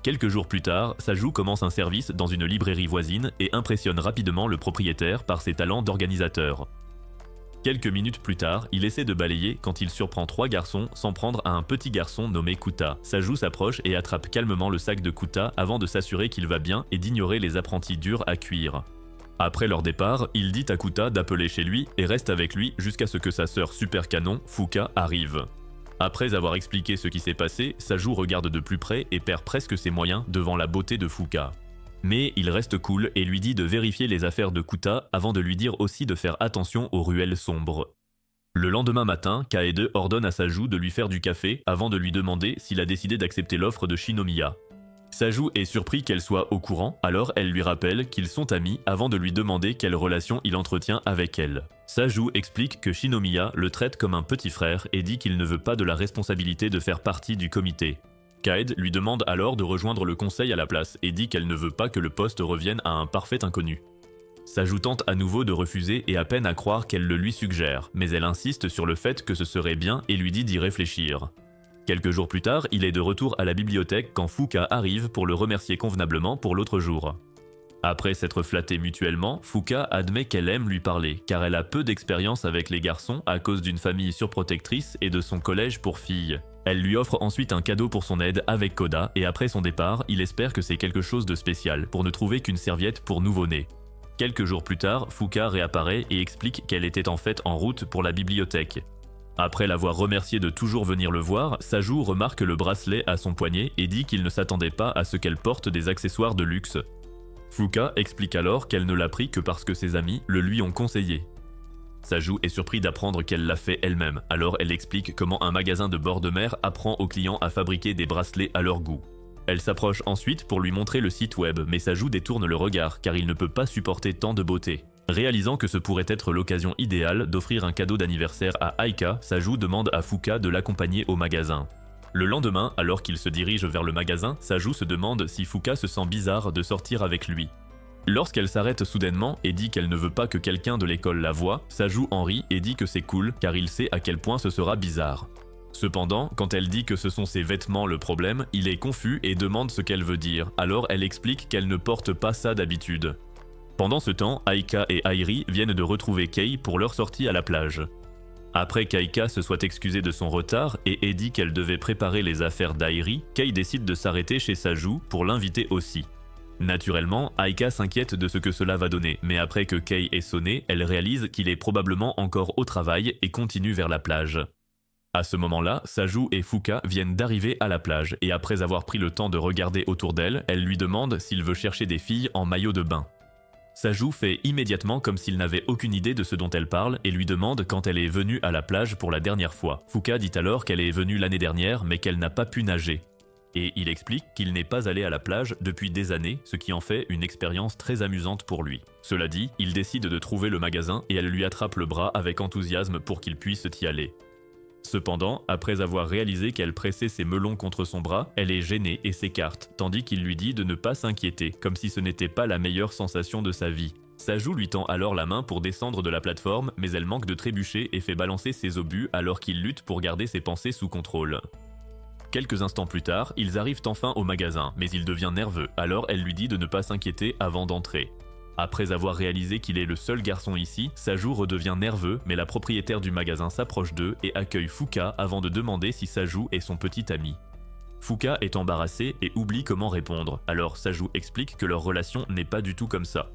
Quelques jours plus tard, Saju commence un service dans une librairie voisine et impressionne rapidement le propriétaire par ses talents d'organisateur. Quelques minutes plus tard, il essaie de balayer quand il surprend 3 garçons s'en prendre à un petit garçon nommé Kuta. Saju s'approche et attrape calmement le sac de Kuta avant de s'assurer qu'il va bien et d'ignorer les apprentis durs à cuire. Après leur départ, il dit à Kuta d'appeler chez lui et reste avec lui jusqu'à ce que sa sœur super canon, Fuka, arrive. Après avoir expliqué ce qui s'est passé, Saju regarde de plus près et perd presque ses moyens devant la beauté de Fuka. Mais il reste cool et lui dit de vérifier les affaires de Kuta avant de lui dire aussi de faire attention aux ruelles sombres. Le lendemain matin, Kaede ordonne à Saju de lui faire du café avant de lui demander s'il a décidé d'accepter l'offre de Shinomiya. Saju est surpris qu'elle soit au courant, alors elle lui rappelle qu'ils sont amis avant de lui demander quelle relation il entretient avec elle. Saju explique que Shinomiya le traite comme un petit frère et dit qu'il ne veut pas de la responsabilité de faire partie du comité. Kaede lui demande alors de rejoindre le conseil à la place et dit qu'elle ne veut pas que le poste revienne à un parfait inconnu. Saju tente à nouveau de refuser et à peine à croire qu'elle le lui suggère, mais elle insiste sur le fait que ce serait bien et lui dit d'y réfléchir. Quelques jours plus tard, il est de retour à la bibliothèque quand Fuka arrive pour le remercier convenablement pour l'autre jour. Après s'être flattés mutuellement, Fuka admet qu'elle aime lui parler, car elle a peu d'expérience avec les garçons à cause d'une famille surprotectrice et de son collège pour filles. Elle lui offre ensuite un cadeau pour son aide avec Koda, et après son départ, il espère que c'est quelque chose de spécial, pour ne trouver qu'une serviette pour nouveau-né. Quelques jours plus tard, Fuka réapparaît et explique qu'elle était en fait en route pour la bibliothèque. Après l'avoir remercié de toujours venir le voir, Saju remarque le bracelet à son poignet et dit qu'il ne s'attendait pas à ce qu'elle porte des accessoires de luxe. Fuka explique alors qu'elle ne l'a pris que parce que ses amis le lui ont conseillé. Saju est surpris d'apprendre qu'elle l'a fait elle-même, alors elle explique comment un magasin de bord de mer apprend aux clients à fabriquer des bracelets à leur goût. Elle s'approche ensuite pour lui montrer le site web, mais Saju détourne le regard car il ne peut pas supporter tant de beauté. Réalisant que ce pourrait être l'occasion idéale d'offrir un cadeau d'anniversaire à Aika, Saju demande à Fuka de l'accompagner au magasin. Le lendemain, alors qu'il se dirige vers le magasin, Saju se demande si Fuka se sent bizarre de sortir avec lui. Lorsqu'elle s'arrête soudainement et dit qu'elle ne veut pas que quelqu'un de l'école la voie, Saju en rit et dit que c'est cool car il sait à quel point ce sera bizarre. Cependant, quand elle dit que ce sont ses vêtements le problème, il est confus et demande ce qu'elle veut dire, alors elle explique qu'elle ne porte pas ça d'habitude. Pendant ce temps, Aika et Airi viennent de retrouver Kei pour leur sortie à la plage. Après qu'Aika se soit excusée de son retard et ait dit qu'elle devait préparer les affaires d'Airi, Kei décide de s'arrêter chez Saju pour l'inviter aussi. Naturellement, Aika s'inquiète de ce que cela va donner, mais après que Kei ait sonné, elle réalise qu'il est probablement encore au travail et continue vers la plage. À ce moment-là, Saju et Fuka viennent d'arriver à la plage et après avoir pris le temps de regarder autour d'elle, elle lui demande s'il veut chercher des filles en maillot de bain. Saju fait immédiatement comme s'il n'avait aucune idée de ce dont elle parle et lui demande quand elle est venue à la plage pour la dernière fois. Fuka dit alors qu'elle est venue l'année dernière mais qu'elle n'a pas pu nager. Et il explique qu'il n'est pas allé à la plage depuis des années, ce qui en fait une expérience très amusante pour lui. Cela dit, il décide de trouver le magasin et elle lui attrape le bras avec enthousiasme pour qu'il puisse y aller. Cependant, après avoir réalisé qu'elle pressait ses melons contre son bras, elle est gênée et s'écarte, tandis qu'il lui dit de ne pas s'inquiéter, comme si ce n'était pas la meilleure sensation de sa vie. Saju lui tend alors la main pour descendre de la plateforme, mais elle manque de trébucher et fait balancer ses obus alors qu'il lutte pour garder ses pensées sous contrôle. Quelques instants plus tard, ils arrivent enfin au magasin, mais il devient nerveux, alors elle lui dit de ne pas s'inquiéter avant d'entrer. Après avoir réalisé qu'il est le seul garçon ici, Saju redevient nerveux, mais la propriétaire du magasin s'approche d'eux et accueille Fuka avant de demander si Saju est son petit ami. Fuka est embarrassé et oublie comment répondre, alors Saju explique que leur relation n'est pas du tout comme ça.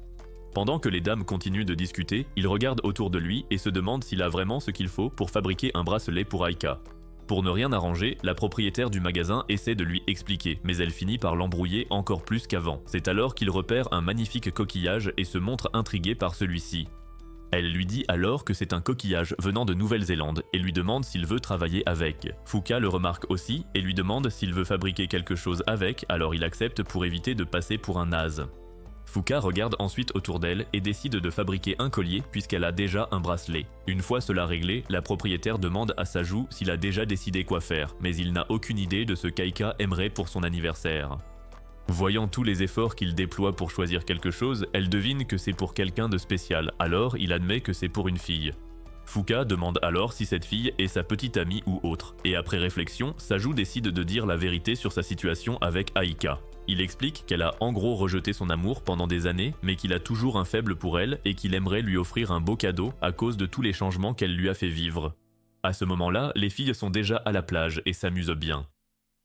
Pendant que les dames continuent de discuter, il regarde autour de lui et se demande s'il a vraiment ce qu'il faut pour fabriquer un bracelet pour Aika. Pour ne rien arranger, la propriétaire du magasin essaie de lui expliquer, mais elle finit par l'embrouiller encore plus qu'avant. C'est alors qu'il repère un magnifique coquillage et se montre intrigué par celui-ci. Elle lui dit alors que c'est un coquillage venant de Nouvelle-Zélande et lui demande s'il veut travailler avec. Fuka le remarque aussi et lui demande s'il veut fabriquer quelque chose avec, alors il accepte pour éviter de passer pour un naze. Fuka regarde ensuite autour d'elle et décide de fabriquer un collier puisqu'elle a déjà un bracelet. Une fois cela réglé, la propriétaire demande à Saju s'il a déjà décidé quoi faire, mais il n'a aucune idée de ce qu'Aika aimerait pour son anniversaire. Voyant tous les efforts qu'il déploie pour choisir quelque chose, elle devine que c'est pour quelqu'un de spécial, alors il admet que c'est pour une fille. Fuka demande alors si cette fille est sa petite amie ou autre, et après réflexion, Saju décide de dire la vérité sur sa situation avec Aika. Il explique qu'elle a en gros rejeté son amour pendant des années, mais qu'il a toujours un faible pour elle et qu'il aimerait lui offrir un beau cadeau à cause de tous les changements qu'elle lui a fait vivre. À ce moment-là, les filles sont déjà à la plage et s'amusent bien.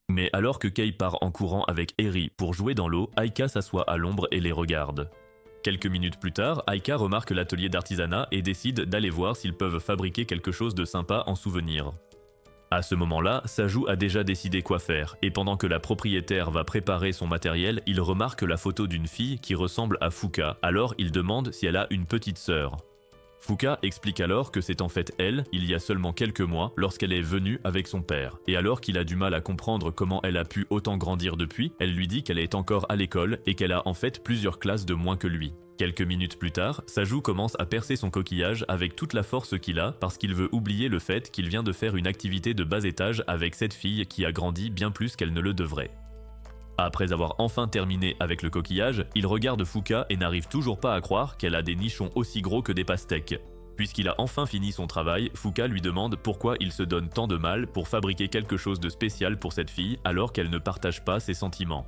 Mais alors que Kei part en courant avec Eri pour jouer dans l'eau, Aika s'assoit à l'ombre et les regarde. Quelques minutes plus tard, Aika remarque l'atelier d'artisanat et décide d'aller voir s'ils peuvent fabriquer quelque chose de sympa en souvenir. À ce moment-là, Saju a déjà décidé quoi faire, et pendant que la propriétaire va préparer son matériel, il remarque la photo d'une fille qui ressemble à Fuka, alors il demande si elle a une petite sœur. Fuka explique alors que c'est en fait elle, il y a seulement quelques mois, lorsqu'elle est venue avec son père. Et alors qu'il a du mal à comprendre comment elle a pu autant grandir depuis, elle lui dit qu'elle est encore à l'école et qu'elle a en fait plusieurs classes de moins que lui. Quelques minutes plus tard, Saju commence à percer son coquillage avec toute la force qu'il a parce qu'il veut oublier le fait qu'il vient de faire une activité de bas étage avec cette fille qui a grandi bien plus qu'elle ne le devrait. Après avoir enfin terminé avec le coquillage, il regarde Fuka et n'arrive toujours pas à croire qu'elle a des nichons aussi gros que des pastèques. Puisqu'il a enfin fini son travail, Fuka lui demande pourquoi il se donne tant de mal pour fabriquer quelque chose de spécial pour cette fille alors qu'elle ne partage pas ses sentiments.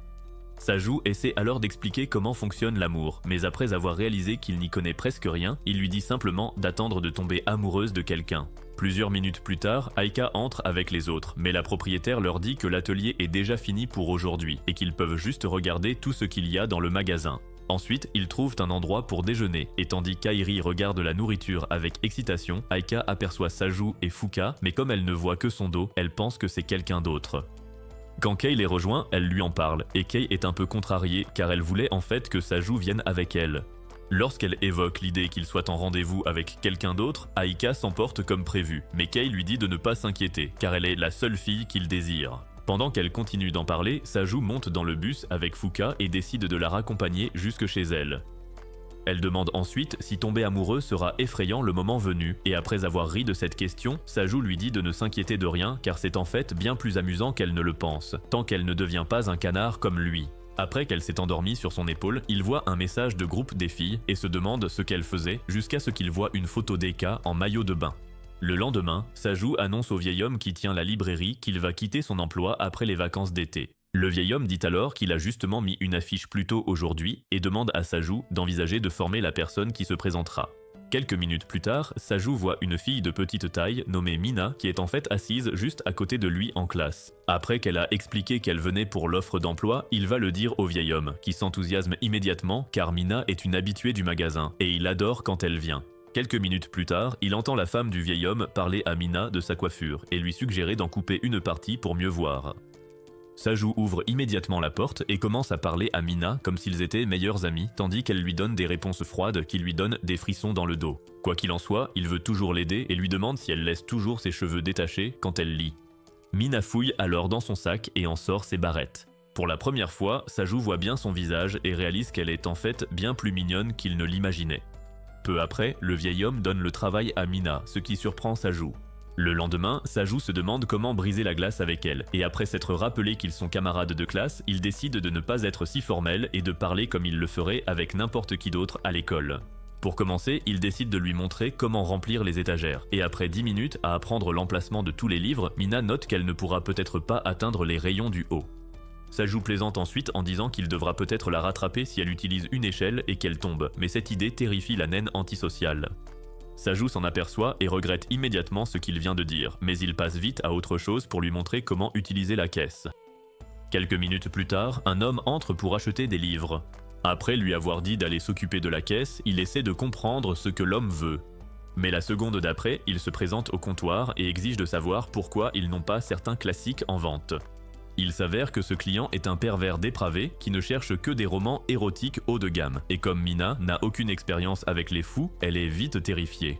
Saju essaie alors d'expliquer comment fonctionne l'amour, mais après avoir réalisé qu'il n'y connaît presque rien, il lui dit simplement d'attendre de tomber amoureuse de quelqu'un. Plusieurs minutes plus tard, Aika entre avec les autres, mais la propriétaire leur dit que l'atelier est déjà fini pour aujourd'hui et qu'ils peuvent juste regarder tout ce qu'il y a dans le magasin. Ensuite, ils trouvent un endroit pour déjeuner, et tandis qu'Airi regarde la nourriture avec excitation, Aika aperçoit Saju et Fuka, mais comme elle ne voit que son dos, elle pense que c'est quelqu'un d'autre. Quand Kei les rejoint, elle lui en parle, et Kei est un peu contrariée car elle voulait en fait que Saju vienne avec elle. Lorsqu'elle évoque l'idée qu'il soit en rendez-vous avec quelqu'un d'autre, Aika s'emporte comme prévu, mais Kei lui dit de ne pas s'inquiéter car elle est la seule fille qu'il désire. Pendant qu'elle continue d'en parler, Saju monte dans le bus avec Fuka et décide de la raccompagner jusque chez elle. Elle demande ensuite si tomber amoureux sera effrayant le moment venu, et après avoir ri de cette question, Saju lui dit de ne s'inquiéter de rien car c'est en fait bien plus amusant qu'elle ne le pense, tant qu'elle ne devient pas un canard comme lui. Après qu'elle s'est endormie sur son épaule, il voit un message de groupe des filles et se demande ce qu'elle faisait jusqu'à ce qu'il voit une photo d'Eka en maillot de bain. Le lendemain, Sajou annonce au vieil homme qui tient la librairie qu'il va quitter son emploi après les vacances d'été. Le vieil homme dit alors qu'il a justement mis une affiche plus tôt aujourd'hui et demande à Sajou d'envisager de former la personne qui se présentera. Quelques minutes plus tard, Sajou voit une fille de petite taille nommée Mina qui est en fait assise juste à côté de lui en classe. Après qu'elle a expliqué qu'elle venait pour l'offre d'emploi, il va le dire au vieil homme, qui s'enthousiasme immédiatement car Mina est une habituée du magasin et il adore quand elle vient. Quelques minutes plus tard, il entend la femme du vieil homme parler à Mina de sa coiffure et lui suggérer d'en couper une partie pour mieux voir. Sajou ouvre immédiatement la porte et commence à parler à Mina comme s'ils étaient meilleurs amis, tandis qu'elle lui donne des réponses froides qui lui donnent des frissons dans le dos. Quoi qu'il en soit, il veut toujours l'aider et lui demande si elle laisse toujours ses cheveux détachés quand elle lit. Mina fouille alors dans son sac et en sort ses barrettes. Pour la première fois, Sajou voit bien son visage et réalise qu'elle est en fait bien plus mignonne qu'il ne l'imaginait. Peu après, le vieil homme donne le travail à Mina, ce qui surprend Sajou. Le lendemain, Sajou se demande comment briser la glace avec elle, et après s'être rappelé qu'ils sont camarades de classe, il décide de ne pas être si formel et de parler comme il le ferait avec n'importe qui d'autre à l'école. Pour commencer, il décide de lui montrer comment remplir les étagères, et après 10 minutes à apprendre l'emplacement de tous les livres, Mina note qu'elle ne pourra peut-être pas atteindre les rayons du haut. Sajou plaisante ensuite en disant qu'il devra peut-être la rattraper si elle utilise une échelle et qu'elle tombe, mais cette idée terrifie la naine antisociale. Sajou s'en aperçoit et regrette immédiatement ce qu'il vient de dire, mais il passe vite à autre chose pour lui montrer comment utiliser la caisse. Quelques minutes plus tard, un homme entre pour acheter des livres. Après lui avoir dit d'aller s'occuper de la caisse, il essaie de comprendre ce que l'homme veut. Mais la seconde d'après, il se présente au comptoir et exige de savoir pourquoi ils n'ont pas certains classiques en vente. Il s'avère que ce client est un pervers dépravé qui ne cherche que des romans érotiques haut de gamme, et comme Mina n'a aucune expérience avec les fous, elle est vite terrifiée.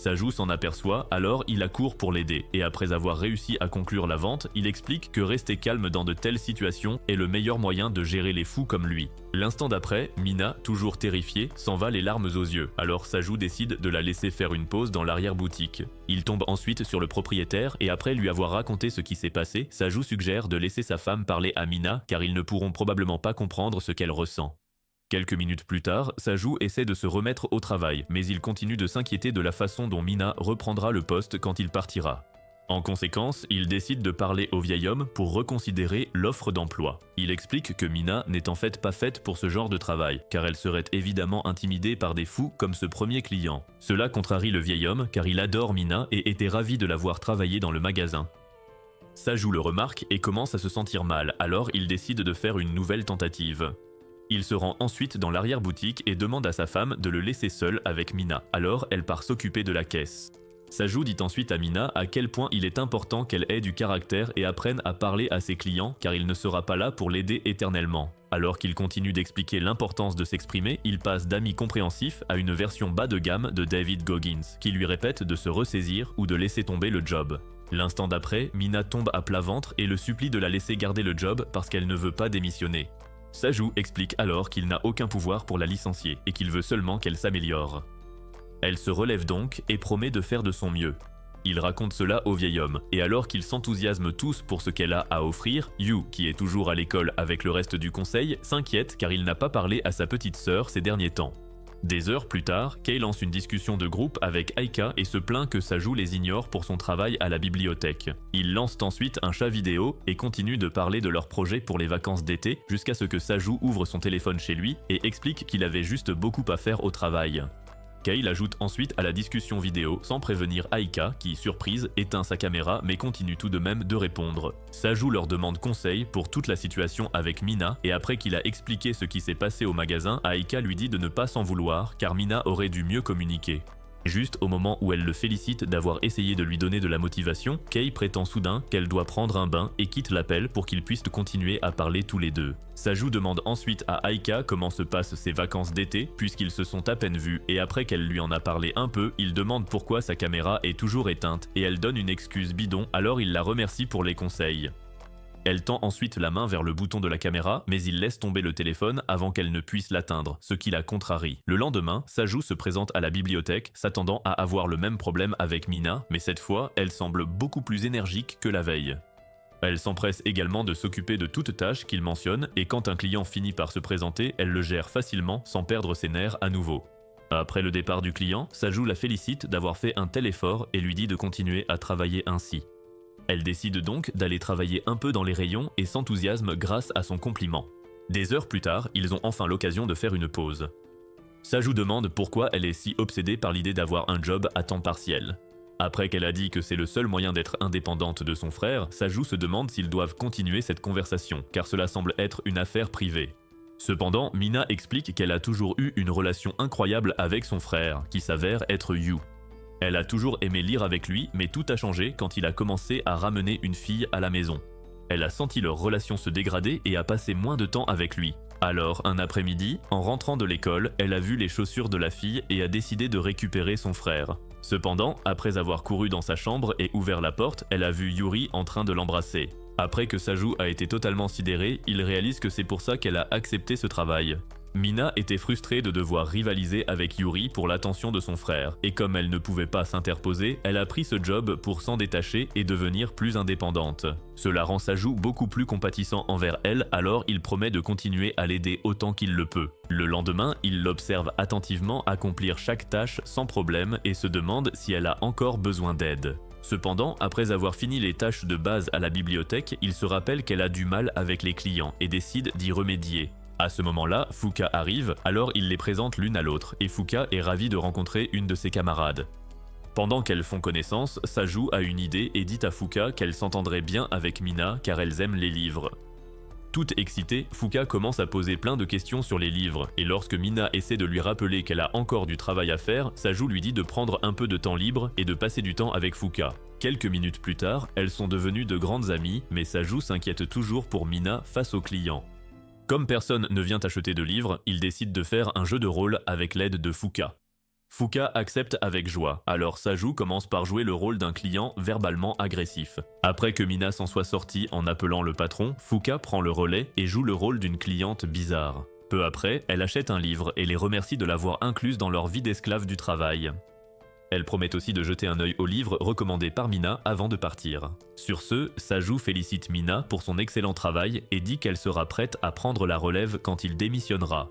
Sajou s'en aperçoit, alors il accourt pour l'aider, et après avoir réussi à conclure la vente, il explique que rester calme dans de telles situations est le meilleur moyen de gérer les fous comme lui. L'instant d'après, Mina, toujours terrifiée, s'en va les larmes aux yeux, alors Sajou décide de la laisser faire une pause dans l'arrière-boutique. Il tombe ensuite sur le propriétaire, et après lui avoir raconté ce qui s'est passé, Sajou suggère de laisser sa femme parler à Mina, car ils ne pourront probablement pas comprendre ce qu'elle ressent. Quelques minutes plus tard, Sajou essaie de se remettre au travail, mais il continue de s'inquiéter de la façon dont Mina reprendra le poste quand il partira. En conséquence, il décide de parler au vieil homme pour reconsidérer l'offre d'emploi. Il explique que Mina n'est en fait pas faite pour ce genre de travail, car elle serait évidemment intimidée par des fous comme ce premier client. Cela contrarie le vieil homme car il adore Mina et était ravi de la voir travailler dans le magasin. Sajou le remarque et commence à se sentir mal, alors il décide de faire une nouvelle tentative. Il se rend ensuite dans l'arrière-boutique et demande à sa femme de le laisser seul avec Mina, alors elle part s'occuper de la caisse. Sajou dit ensuite à Mina à quel point il est important qu'elle ait du caractère et apprenne à parler à ses clients car il ne sera pas là pour l'aider éternellement. Alors qu'il continue d'expliquer l'importance de s'exprimer, il passe d'ami compréhensif à une version bas de gamme de David Goggins, qui lui répète de se ressaisir ou de laisser tomber le job. L'instant d'après, Mina tombe à plat ventre et le supplie de la laisser garder le job parce qu'elle ne veut pas démissionner. Sajou explique alors qu'il n'a aucun pouvoir pour la licencier et qu'il veut seulement qu'elle s'améliore. Elle se relève donc et promet de faire de son mieux. Il raconte cela au vieil homme, et alors qu'ils s'enthousiasment tous pour ce qu'elle a à offrir, Yu, qui est toujours à l'école avec le reste du conseil, s'inquiète car il n'a pas parlé à sa petite sœur ces derniers temps. Des heures plus tard, Kei lance une discussion de groupe avec Aika et se plaint que Sajou les ignore pour son travail à la bibliothèque. Ils lancent ensuite un chat vidéo et continuent de parler de leur projet pour les vacances d'été jusqu'à ce que Sajou ouvre son téléphone chez lui et explique qu'il avait juste beaucoup à faire au travail. Kei l'ajoute ensuite à la discussion vidéo sans prévenir Aika qui, surprise, éteint sa caméra mais continue tout de même de répondre. Sajou leur demande conseil pour toute la situation avec Mina et après qu'il a expliqué ce qui s'est passé au magasin, Aika lui dit de ne pas s'en vouloir car Mina aurait dû mieux communiquer. Juste au moment où elle le félicite d'avoir essayé de lui donner de la motivation, Kei prétend soudain qu'elle doit prendre un bain et quitte l'appel pour qu'ils puissent continuer à parler tous les deux. Sajou demande ensuite à Aika comment se passent ses vacances d'été puisqu'ils se sont à peine vus et après qu'elle lui en a parlé un peu, il demande pourquoi sa caméra est toujours éteinte et elle donne une excuse bidon alors il la remercie pour les conseils. Elle tend ensuite la main vers le bouton de la caméra, mais il laisse tomber le téléphone avant qu'elle ne puisse l'atteindre, ce qui la contrarie. Le lendemain, Sajou se présente à la bibliothèque, s'attendant à avoir le même problème avec Mina, mais cette fois, elle semble beaucoup plus énergique que la veille. Elle s'empresse également de s'occuper de toute tâche qu'il mentionne, et quand un client finit par se présenter, elle le gère facilement sans perdre ses nerfs à nouveau. Après le départ du client, Saju la félicite d'avoir fait un tel effort et lui dit de continuer à travailler ainsi. Elle décide donc d'aller travailler un peu dans les rayons et s'enthousiasme grâce à son compliment. Des heures plus tard, ils ont enfin l'occasion de faire une pause. Saju demande pourquoi elle est si obsédée par l'idée d'avoir un job à temps partiel. Après qu'elle a dit que c'est le seul moyen d'être indépendante de son frère, Saju se demande s'ils doivent continuer cette conversation, car cela semble être une affaire privée. Cependant, Mina explique qu'elle a toujours eu une relation incroyable avec son frère, qui s'avère être Yu. Elle a toujours aimé lire avec lui, mais tout a changé quand il a commencé à ramener une fille à la maison. Elle a senti leur relation se dégrader et a passé moins de temps avec lui. Alors, un après-midi, en rentrant de l'école, elle a vu les chaussures de la fille et a décidé de récupérer son frère. Cependant, après avoir couru dans sa chambre et ouvert la porte, elle a vu Yuri en train de l'embrasser. Après que Saju a été totalement sidéré, il réalise que c'est pour ça qu'elle a accepté ce travail. Mina était frustrée de devoir rivaliser avec Yuri pour l'attention de son frère, et comme elle ne pouvait pas s'interposer, elle a pris ce job pour s'en détacher et devenir plus indépendante. Cela rend Saju beaucoup plus compatissant envers elle, alors il promet de continuer à l'aider autant qu'il le peut. Le lendemain, il l'observe attentivement accomplir chaque tâche sans problème et se demande si elle a encore besoin d'aide. Cependant, après avoir fini les tâches de base à la bibliothèque, il se rappelle qu'elle a du mal avec les clients et décide d'y remédier. À ce moment-là, Fuka arrive, alors il les présente l'une à l'autre, et Fuka est ravie de rencontrer une de ses camarades. Pendant qu'elles font connaissance, Saju a une idée et dit à Fuka qu'elle s'entendrait bien avec Mina car elles aiment les livres. Toute excitée, Fuka commence à poser plein de questions sur les livres, et lorsque Mina essaie de lui rappeler qu'elle a encore du travail à faire, Saju lui dit de prendre un peu de temps libre et de passer du temps avec Fuka. Quelques minutes plus tard, elles sont devenues de grandes amies, mais Saju s'inquiète toujours pour Mina face aux clients. Comme personne ne vient acheter de livres, il décide de faire un jeu de rôle avec l'aide de Fuka. Fuka accepte avec joie, alors Saju commence par jouer le rôle d'un client verbalement agressif. Après que Mina s'en soit sortie en appelant le patron, Fuka prend le relais et joue le rôle d'une cliente bizarre. Peu après, elle achète un livre et les remercie de l'avoir incluse dans leur vie d'esclave du travail. Elle promet aussi de jeter un œil au livre recommandé par Mina avant de partir. Sur ce, Saju félicite Mina pour son excellent travail et dit qu'elle sera prête à prendre la relève quand il démissionnera.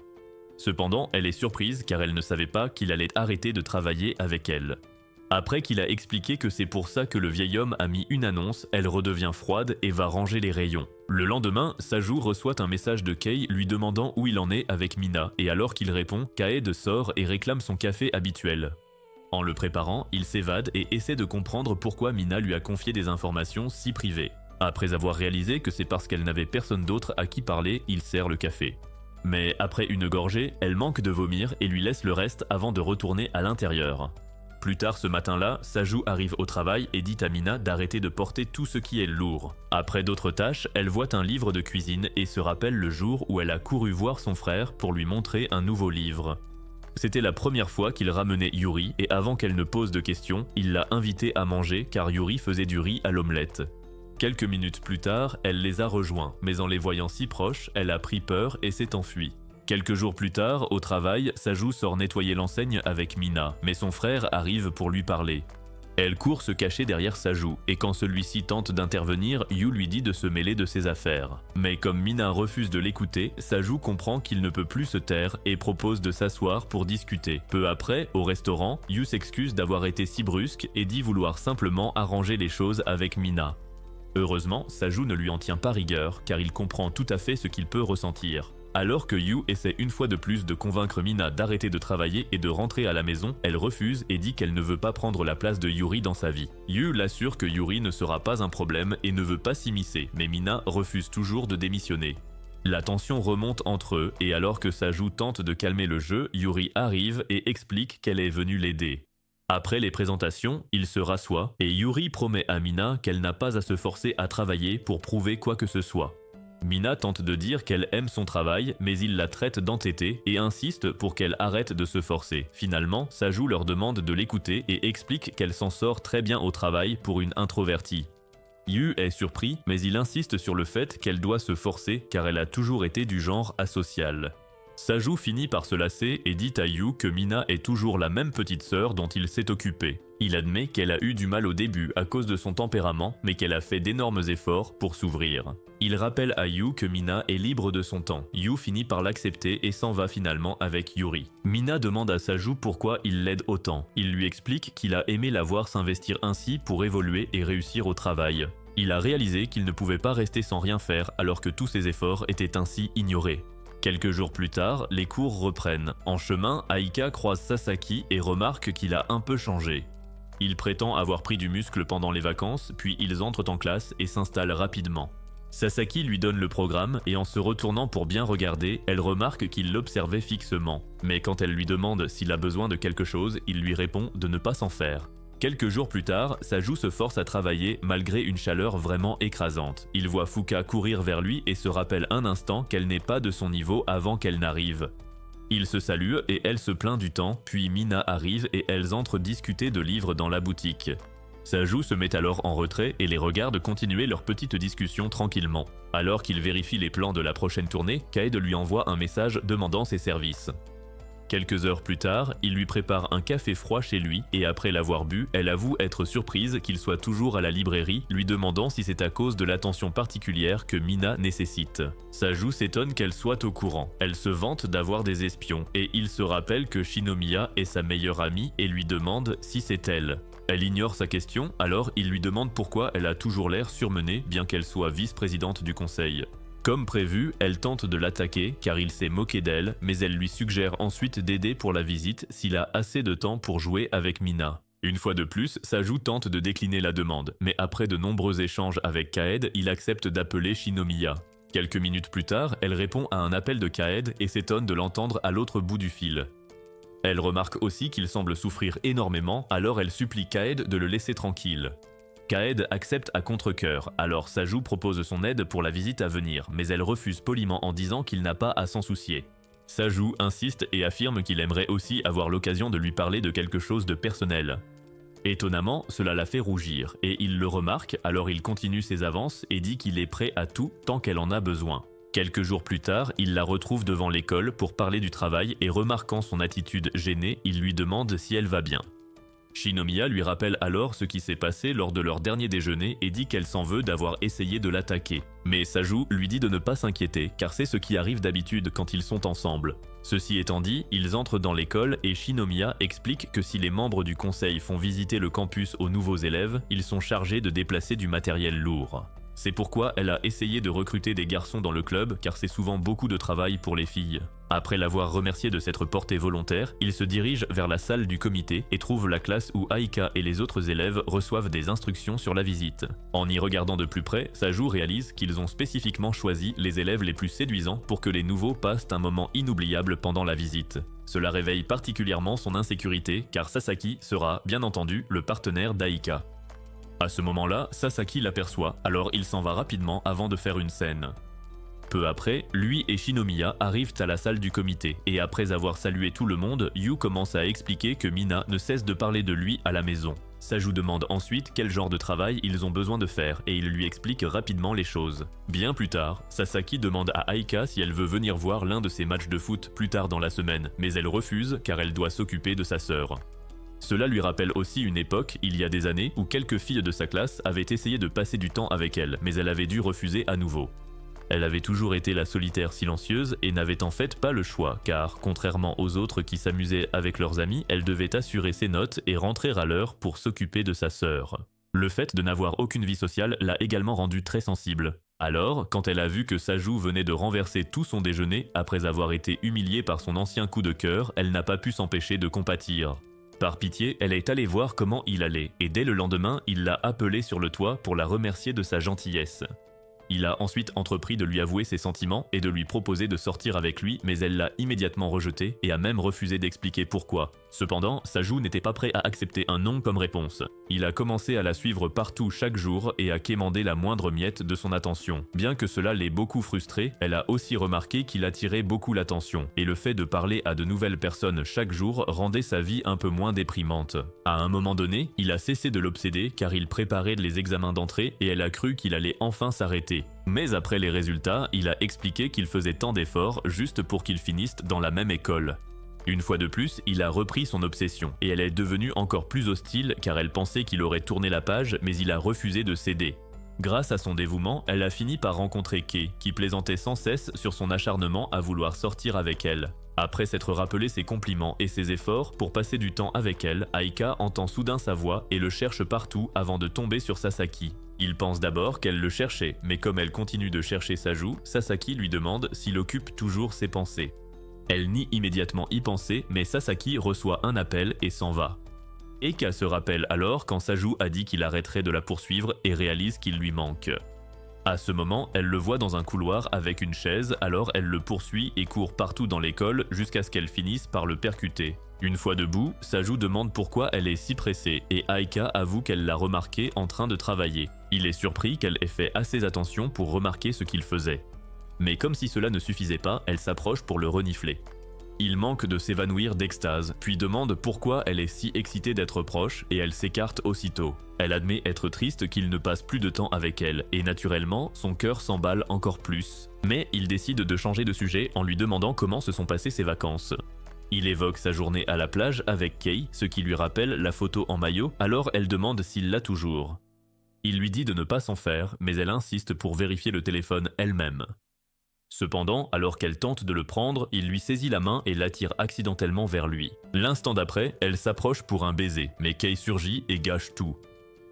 Cependant, elle est surprise car elle ne savait pas qu'il allait arrêter de travailler avec elle. Après qu'il a expliqué que c'est pour ça que le vieil homme a mis une annonce, elle redevient froide et va ranger les rayons. Le lendemain, Saju reçoit un message de Kei lui demandant où il en est avec Mina, et alors qu'il répond, Kaede sort et réclame son café habituel. En le préparant, il s'évade et essaie de comprendre pourquoi Mina lui a confié des informations si privées. Après avoir réalisé que c'est parce qu'elle n'avait personne d'autre à qui parler, il sert le café. Mais après une gorgée, elle manque de vomir et lui laisse le reste avant de retourner à l'intérieur. Plus tard ce matin-là, Saju arrive au travail et dit à Mina d'arrêter de porter tout ce qui est lourd. Après d'autres tâches, elle voit un livre de cuisine et se rappelle le jour où elle a couru voir son frère pour lui montrer un nouveau livre. C'était la première fois qu'il ramenait Yuri et avant qu'elle ne pose de questions, il l'a invitée à manger car Yuri faisait du riz à l'omelette. Quelques minutes plus tard, elle les a rejoints, mais en les voyant si proches, elle a pris peur et s'est enfuie. Quelques jours plus tard, au travail, Saju sort nettoyer l'enseigne avec Mina, mais son frère arrive pour lui parler. Elle court se cacher derrière Saju, et quand celui-ci tente d'intervenir, Yu lui dit de se mêler de ses affaires. Mais comme Mina refuse de l'écouter, Saju comprend qu'il ne peut plus se taire et propose de s'asseoir pour discuter. Peu après, au restaurant, Yu s'excuse d'avoir été si brusque et dit vouloir simplement arranger les choses avec Mina. Heureusement, Saju ne lui en tient pas rigueur, car il comprend tout à fait ce qu'il peut ressentir. Alors que Yu essaie une fois de plus de convaincre Mina d'arrêter de travailler et de rentrer à la maison, elle refuse et dit qu'elle ne veut pas prendre la place de Yuri dans sa vie. Yu l'assure que Yuri ne sera pas un problème et ne veut pas s'immiscer, mais Mina refuse toujours de démissionner. La tension remonte entre eux et alors que Saju tente de calmer le jeu, Yuri arrive et explique qu'elle est venue l'aider. Après les présentations, il se rassoit et Yuri promet à Mina qu'elle n'a pas à se forcer à travailler pour prouver quoi que ce soit. Mina tente de dire qu'elle aime son travail, mais il la traite d'entêtée et insiste pour qu'elle arrête de se forcer. Finalement, Saju leur demande de l'écouter et explique qu'elle s'en sort très bien au travail pour une introvertie. Yu est surpris, mais il insiste sur le fait qu'elle doit se forcer car elle a toujours été du genre asocial. Saju finit par se lasser et dit à Yu que Mina est toujours la même petite sœur dont il s'est occupé. Il admet qu'elle a eu du mal au début à cause de son tempérament, mais qu'elle a fait d'énormes efforts pour s'ouvrir. Il rappelle à Yu que Mina est libre de son temps. Yu finit par l'accepter et s'en va finalement avec Yuri. Mina demande à Saju pourquoi il l'aide autant. Il lui explique qu'il a aimé la voir s'investir ainsi pour évoluer et réussir au travail. Il a réalisé qu'il ne pouvait pas rester sans rien faire alors que tous ses efforts étaient ainsi ignorés. Quelques jours plus tard, les cours reprennent. En chemin, Aika croise Sasaki et remarque qu'il a un peu changé. Il prétend avoir pris du muscle pendant les vacances, puis ils entrent en classe et s'installent rapidement. Sasaki lui donne le programme et en se retournant pour bien regarder, elle remarque qu'il l'observait fixement. Mais quand elle lui demande s'il a besoin de quelque chose, il lui répond de ne pas s'en faire. Quelques jours plus tard, Saju se force à travailler malgré une chaleur vraiment écrasante. Il voit Fuka courir vers lui et se rappelle un instant qu'elle n'est pas de son niveau avant qu'elle n'arrive. Ils se saluent et elle se plaint du temps, puis Mina arrive et elles entrent discuter de livres dans la boutique. Saju se met alors en retrait et les regarde continuer leur petite discussion tranquillement. Alors qu'il vérifie les plans de la prochaine tournée, Kaed lui envoie un message demandant ses services. Quelques heures plus tard, il lui prépare un café froid chez lui et après l'avoir bu, elle avoue être surprise qu'il soit toujours à la librairie, lui demandant si c'est à cause de l'attention particulière que Mina nécessite. Saju s'étonne qu'elle soit au courant. Elle se vante d'avoir des espions et il se rappelle que Shinomiya est sa meilleure amie et lui demande si c'est elle. Elle ignore sa question, alors il lui demande pourquoi elle a toujours l'air surmenée bien qu'elle soit vice-présidente du conseil. Comme prévu, elle tente de l'attaquer car il s'est moqué d'elle, mais elle lui suggère ensuite d'aider pour la visite s'il a assez de temps pour jouer avec Mina. Une fois de plus, Saju tente de décliner la demande, mais après de nombreux échanges avec Kaed, il accepte d'appeler Shinomiya. Quelques minutes plus tard, elle répond à un appel de Kaed et s'étonne de l'entendre à l'autre bout du fil. Elle remarque aussi qu'il semble souffrir énormément, alors elle supplie Kaed de le laisser tranquille. Kaed accepte à contre-cœur, alors Saju propose son aide pour la visite à venir, mais elle refuse poliment en disant qu'il n'a pas à s'en soucier. Saju insiste et affirme qu'il aimerait aussi avoir l'occasion de lui parler de quelque chose de personnel. Étonnamment, cela la fait rougir, et il le remarque, alors il continue ses avances et dit qu'il est prêt à tout tant qu'elle en a besoin. Quelques jours plus tard, il la retrouve devant l'école pour parler du travail et remarquant son attitude gênée, il lui demande si elle va bien. Shinomiya lui rappelle alors ce qui s'est passé lors de leur dernier déjeuner et dit qu'elle s'en veut d'avoir essayé de l'attaquer. Mais Saju lui dit de ne pas s'inquiéter car c'est ce qui arrive d'habitude quand ils sont ensemble. Ceci étant dit, ils entrent dans l'école et Shinomiya explique que si les membres du conseil font visiter le campus aux nouveaux élèves, ils sont chargés de déplacer du matériel lourd. C'est pourquoi elle a essayé de recruter des garçons dans le club car c'est souvent beaucoup de travail pour les filles. Après l'avoir remercié de s'être porté volontaire, il se dirige vers la salle du comité et trouve la classe où Aika et les autres élèves reçoivent des instructions sur la visite. En y regardant de plus près, Saju réalise qu'ils ont spécifiquement choisi les élèves les plus séduisants pour que les nouveaux passent un moment inoubliable pendant la visite. Cela réveille particulièrement son insécurité car Sasaki sera, bien entendu, le partenaire d'Aika. À ce moment-là, Sasaki l'aperçoit, alors il s'en va rapidement avant de faire une scène. Peu après, lui et Shinomiya arrivent à la salle du comité, et après avoir salué tout le monde, Yu commence à expliquer que Mina ne cesse de parler de lui à la maison. Saju demande ensuite quel genre de travail ils ont besoin de faire, et il lui explique rapidement les choses. Bien plus tard, Sasaki demande à Aika si elle veut venir voir l'un de ses matchs de foot plus tard dans la semaine, mais elle refuse car elle doit s'occuper de sa sœur. Cela lui rappelle aussi une époque, il y a des années, où quelques filles de sa classe avaient essayé de passer du temps avec elle, mais elle avait dû refuser à nouveau. Elle avait toujours été la solitaire silencieuse et n'avait en fait pas le choix, car, contrairement aux autres qui s'amusaient avec leurs amis, elle devait assurer ses notes et rentrer à l'heure pour s'occuper de sa sœur. Le fait de n'avoir aucune vie sociale l'a également rendue très sensible. Alors, quand elle a vu que Saju venait de renverser tout son déjeuner après avoir été humiliée par son ancien coup de cœur, elle n'a pas pu s'empêcher de compatir. Par pitié, elle est allée voir comment il allait, et dès le lendemain, il l'a appelée sur le toit pour la remercier de sa gentillesse. Il a ensuite entrepris de lui avouer ses sentiments et de lui proposer de sortir avec lui, mais elle l'a immédiatement rejeté et a même refusé d'expliquer pourquoi. Cependant, Saju n'était pas prêt à accepter un non comme réponse. Il a commencé à la suivre partout chaque jour et à quémander la moindre miette de son attention. Bien que cela l'ait beaucoup frustrée, elle a aussi remarqué qu'il attirait beaucoup l'attention, et le fait de parler à de nouvelles personnes chaque jour rendait sa vie un peu moins déprimante. À un moment donné, il a cessé de l'obséder car il préparait les examens d'entrée et elle a cru qu'il allait enfin s'arrêter. Kei. Mais après les résultats, il a expliqué qu'il faisait tant d'efforts juste pour qu'ils finissent dans la même école. Une fois de plus, il a repris son obsession et elle est devenue encore plus hostile car elle pensait qu'il aurait tourné la page mais il a refusé de céder. Grâce à son dévouement, elle a fini par rencontrer Kei, qui plaisantait sans cesse sur son acharnement à vouloir sortir avec elle. Après s'être rappelé ses compliments et ses efforts pour passer du temps avec elle, Aika entend soudain sa voix et le cherche partout avant de tomber sur Sasaki. Il pense d'abord qu'elle le cherchait, mais comme elle continue de chercher Saju, Sasaki lui demande s'il occupe toujours ses pensées. Elle nie immédiatement y penser, mais Sasaki reçoit un appel et s'en va. Eika se rappelle alors quand Saju a dit qu'il arrêterait de la poursuivre et réalise qu'il lui manque. À ce moment, elle le voit dans un couloir avec une chaise, alors elle le poursuit et court partout dans l'école jusqu'à ce qu'elle finisse par le percuter. Une fois debout, Saju demande pourquoi elle est si pressée et Aika avoue qu'elle l'a remarqué en train de travailler. Il est surpris qu'elle ait fait assez attention pour remarquer ce qu'il faisait. Mais comme si cela ne suffisait pas, elle s'approche pour le renifler. Il manque de s'évanouir d'extase, puis demande pourquoi elle est si excitée d'être proche et elle s'écarte aussitôt. Elle admet être triste qu'il ne passe plus de temps avec elle et naturellement, son cœur s'emballe encore plus. Mais il décide de changer de sujet en lui demandant comment se sont passées ses vacances. Il évoque sa journée à la plage avec Kei, ce qui lui rappelle la photo en maillot, alors elle demande s'il l'a toujours. Il lui dit de ne pas s'en faire, mais elle insiste pour vérifier le téléphone elle-même. Cependant, alors qu'elle tente de le prendre, il lui saisit la main et l'attire accidentellement vers lui. L'instant d'après, elle s'approche pour un baiser, mais Kei surgit et gâche tout.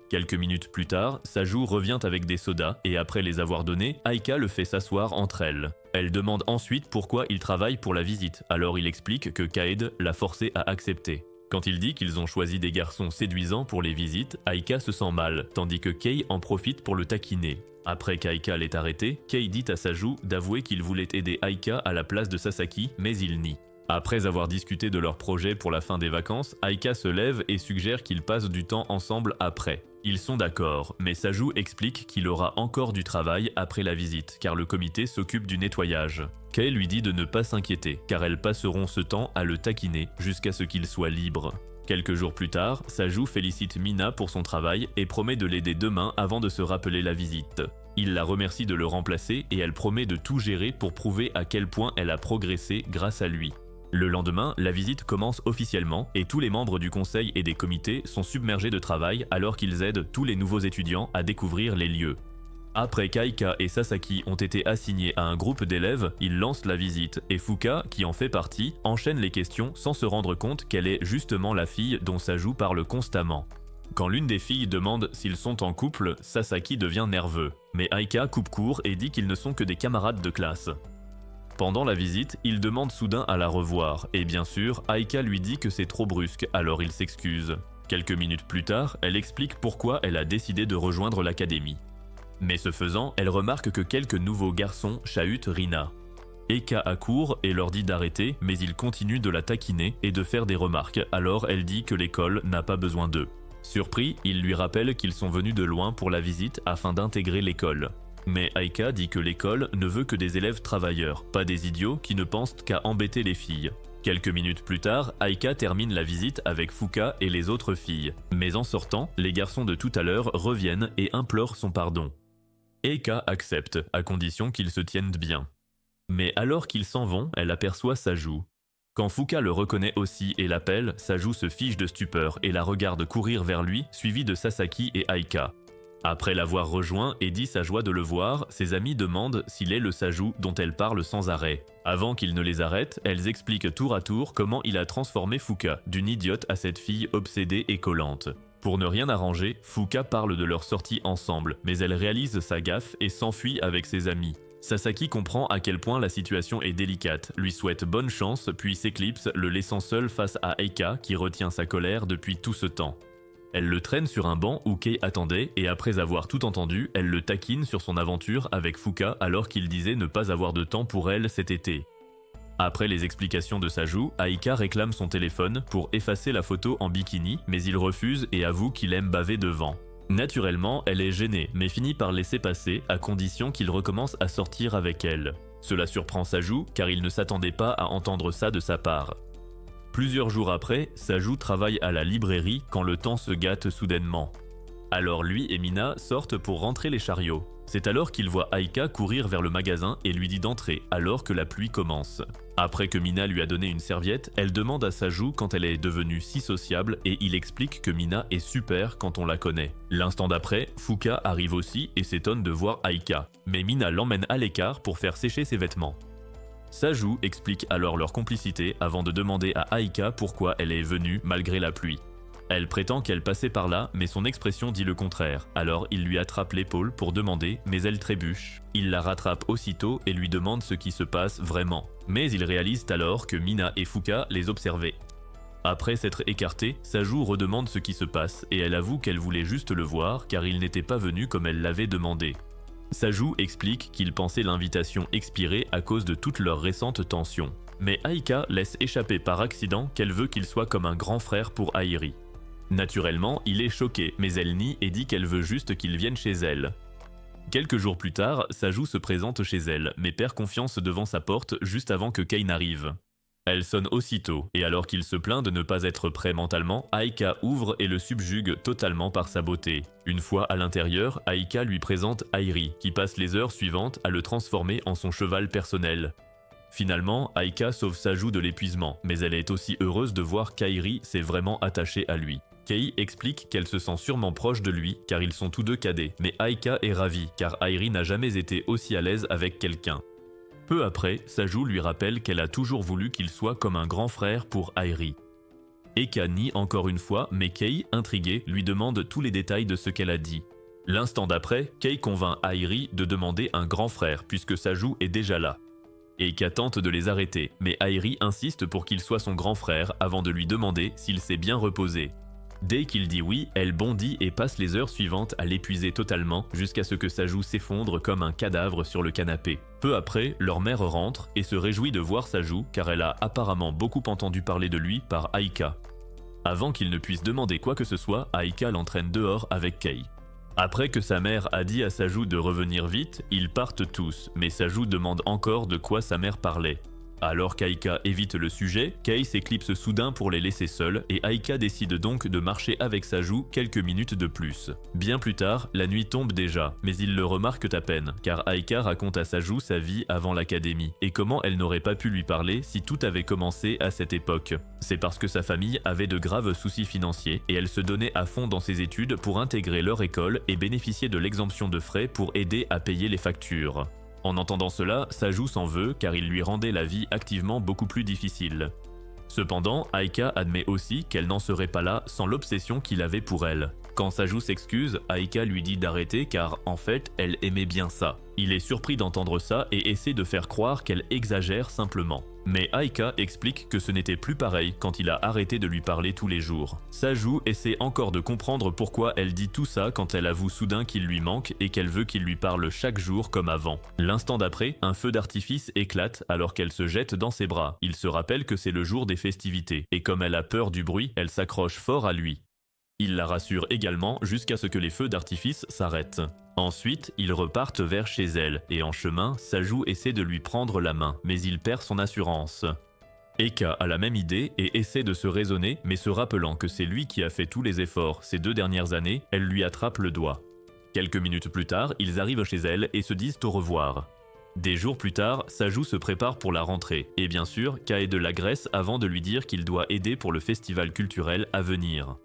Quelques minutes plus tard, Saju revient avec des sodas et après les avoir donnés, Aika le fait s'asseoir entre elles. Elle demande ensuite pourquoi il travaille pour la visite, alors il explique que Kaed l'a forcé à accepter. Quand il dit qu'ils ont choisi des garçons séduisants pour les visites, Aika se sent mal, tandis que Kei en profite pour le taquiner. Après qu'Aika l'ait arrêté, Kei dit à Saju d'avouer qu'il voulait aider Aika à la place de Sasaki, mais il nie. Après avoir discuté de leur projet pour la fin des vacances, Aika se lève et suggère qu'ils passent du temps ensemble après. Ils sont d'accord, mais Saju explique qu'il aura encore du travail après la visite, car le comité s'occupe du nettoyage. Kei lui dit de ne pas s'inquiéter, car elles passeront ce temps à le taquiner jusqu'à ce qu'il soit libre. Quelques jours plus tard, Saju félicite Mina pour son travail et promet de l'aider demain avant de se rappeler la visite. Il la remercie de le remplacer et elle promet de tout gérer pour prouver à quel point elle a progressé grâce à lui. Le lendemain, la visite commence officiellement et tous les membres du conseil et des comités sont submergés de travail alors qu'ils aident tous les nouveaux étudiants à découvrir les lieux. Après qu'Aika et Sasaki ont été assignés à un groupe d'élèves, ils lancent la visite et Fuka, qui en fait partie, enchaîne les questions sans se rendre compte qu'elle est justement la fille dont Saju parle constamment. Quand l'une des filles demande s'ils sont en couple, Sasaki devient nerveux, mais Aika coupe court et dit qu'ils ne sont que des camarades de classe. Pendant la visite, il demande soudain à la revoir, et bien sûr, Aika lui dit que c'est trop brusque, alors il s'excuse. Quelques minutes plus tard, elle explique pourquoi elle a décidé de rejoindre l'académie. Mais ce faisant, elle remarque que quelques nouveaux garçons chahutent Rina. Eka accourt et leur dit d'arrêter, mais ils continuent de la taquiner et de faire des remarques, alors elle dit que l'école n'a pas besoin d'eux. Surpris, il lui rappelle qu'ils sont venus de loin pour la visite afin d'intégrer l'école. Mais Aika dit que l'école ne veut que des élèves travailleurs, pas des idiots qui ne pensent qu'à embêter les filles. Quelques minutes plus tard, Aika termine la visite avec Fuka et les autres filles. Mais en sortant, les garçons de tout à l'heure reviennent et implorent son pardon. Eka accepte, à condition qu'ils se tiennent bien. Mais alors qu'ils s'en vont, elle aperçoit Saju. Quand Fuka le reconnaît aussi et l'appelle, Saju se fige de stupeur et la regarde courir vers lui, suivi de Sasaki et Aika. Après l'avoir rejoint et dit sa joie de le voir, ses amis demandent s'il est le Saju dont elle parle sans arrêt. Avant qu'il ne les arrête, elles expliquent tour à tour comment il a transformé Fuka d'une idiote à cette fille obsédée et collante. Pour ne rien arranger, Fuka parle de leur sortie ensemble, mais elle réalise sa gaffe et s'enfuit avec ses amis. Sasaki comprend à quel point la situation est délicate, lui souhaite bonne chance, puis s'éclipse, le laissant seul face à Eika qui retient sa colère depuis tout ce temps. Elle le traîne sur un banc où Kei attendait et après avoir tout entendu, elle le taquine sur son aventure avec Fuka alors qu'il disait ne pas avoir de temps pour elle cet été. Après les explications de Saju, Aika réclame son téléphone pour effacer la photo en bikini, mais il refuse et avoue qu'il aime baver devant. Naturellement, elle est gênée, mais finit par laisser passer à condition qu'il recommence à sortir avec elle. Cela surprend Saju car il ne s'attendait pas à entendre ça de sa part. Plusieurs jours après, Saju travaille à la librairie quand le temps se gâte soudainement. Alors lui et Mina sortent pour rentrer les chariots. C'est alors qu'il voit Aika courir vers le magasin et lui dit d'entrer alors que la pluie commence. Après que Mina lui a donné une serviette, elle demande à Saju quand elle est devenue si sociable et il explique que Mina est super quand on la connaît. L'instant d'après, Fuka arrive aussi et s'étonne de voir Aika, mais Mina l'emmène à l'écart pour faire sécher ses vêtements. Saju explique alors leur complicité avant de demander à Aika pourquoi elle est venue malgré la pluie. Elle prétend qu'elle passait par là, mais son expression dit le contraire. Alors il lui attrape l'épaule pour demander, mais elle trébuche. Il la rattrape aussitôt et lui demande ce qui se passe vraiment. Mais ils réalisent alors que Mina et Fuka les observaient. Après s'être écartés, Saju redemande ce qui se passe et elle avoue qu'elle voulait juste le voir car il n'était pas venu comme elle l'avait demandé. Saju explique qu'il pensait l'invitation expirer à cause de toute leur récente tension. Mais Aika laisse échapper par accident qu'elle veut qu'il soit comme un grand frère pour Airi. Naturellement, il est choqué, mais elle nie et dit qu'elle veut juste qu'il vienne chez elle. Quelques jours plus tard, Saju se présente chez elle, mais perd confiance devant sa porte juste avant que Kei n'arrive. Elle sonne aussitôt, et alors qu'il se plaint de ne pas être prêt mentalement, Aika ouvre et le subjugue totalement par sa beauté. Une fois à l'intérieur, Aika lui présente Airi, qui passe les heures suivantes à le transformer en son cheval personnel. Finalement, Aika sauve Saju de l'épuisement, mais elle est aussi heureuse de voir qu'Airi s'est vraiment attachée à lui. Kei explique qu'elle se sent sûrement proche de lui car ils sont tous deux cadets, mais Aika est ravie car Airi n'a jamais été aussi à l'aise avec quelqu'un. Peu après, Saju lui rappelle qu'elle a toujours voulu qu'il soit comme un grand frère pour Airi. Eka nie encore une fois, mais Kei, intrigué, lui demande tous les détails de ce qu'elle a dit. L'instant d'après, Kei convainc Airi de demander un grand frère puisque Saju est déjà là. Eka tente de les arrêter, mais Airi insiste pour qu'il soit son grand frère avant de lui demander s'il s'est bien reposé. Dès qu'il dit oui, elle bondit et passe les heures suivantes à l'épuiser totalement jusqu'à ce que Saju s'effondre comme un cadavre sur le canapé. Peu après, leur mère rentre et se réjouit de voir Saju car elle a apparemment beaucoup entendu parler de lui par Aika. Avant qu'il ne puisse demander quoi que ce soit, Aika l'entraîne dehors avec Kei. Après que sa mère a dit à Saju de revenir vite, ils partent tous, mais Saju demande encore de quoi sa mère parlait. Alors qu'Aika évite le sujet, Kei s'éclipse soudain pour les laisser seuls et Aika décide donc de marcher avec Saju quelques minutes de plus. Bien plus tard, la nuit tombe déjà, mais ils le remarquent à peine, car Aika raconte à Saju sa vie avant l'académie et comment elle n'aurait pas pu lui parler si tout avait commencé à cette époque. C'est parce que sa famille avait de graves soucis financiers et elle se donnait à fond dans ses études pour intégrer leur école et bénéficier de l'exemption de frais pour aider à payer les factures. En entendant cela, Saju s'en veut car il lui rendait la vie activement beaucoup plus difficile. Cependant, Aika admet aussi qu'elle n'en serait pas là sans l'obsession qu'il avait pour elle. Quand Saju s'excuse, Aika lui dit d'arrêter car, en fait, elle aimait bien ça. Il est surpris d'entendre ça et essaie de faire croire qu'elle exagère simplement. Mais Aika explique que ce n'était plus pareil quand il a arrêté de lui parler tous les jours. Saju essaie encore de comprendre pourquoi elle dit tout ça quand elle avoue soudain qu'il lui manque et qu'elle veut qu'il lui parle chaque jour comme avant. L'instant d'après, un feu d'artifice éclate alors qu'elle se jette dans ses bras. Il se rappelle que c'est le jour des festivités et comme elle a peur du bruit, elle s'accroche fort à lui. Il la rassure également jusqu'à ce que les feux d'artifice s'arrêtent. Ensuite, ils repartent vers chez elle, et en chemin, Saju essaie de lui prendre la main, mais il perd son assurance. Eka a la même idée et essaie de se raisonner, mais se rappelant que c'est lui qui a fait tous les efforts ces 2 dernières années, elle lui attrape le doigt. Quelques minutes plus tard, ils arrivent chez elle et se disent au revoir. Des jours plus tard, Saju se prépare pour la rentrée, et bien sûr, Kaede l'agresse avant de lui dire qu'il doit aider pour le festival culturel à venir.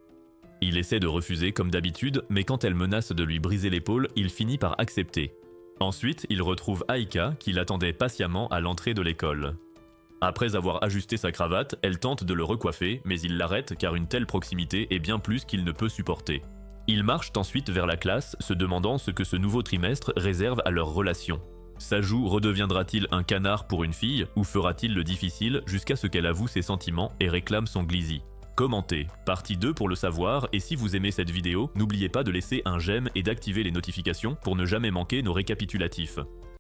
Il essaie de refuser comme d'habitude, mais quand elle menace de lui briser l'épaule, il finit par accepter. Ensuite, il retrouve Aika, qui l'attendait patiemment à l'entrée de l'école. Après avoir ajusté sa cravate, elle tente de le recoiffer, mais il l'arrête car une telle proximité est bien plus qu'il ne peut supporter. Ils marchent ensuite vers la classe, se demandant ce que ce nouveau trimestre réserve à leur relation. Saju redeviendra-t-il un canard pour une fille, ou fera-t-il le difficile jusqu'à ce qu'elle avoue ses sentiments et réclame son glizzy? Commentez, partie 2 pour le savoir, et si vous aimez cette vidéo, n'oubliez pas de laisser un j'aime et d'activer les notifications pour ne jamais manquer nos récapitulatifs.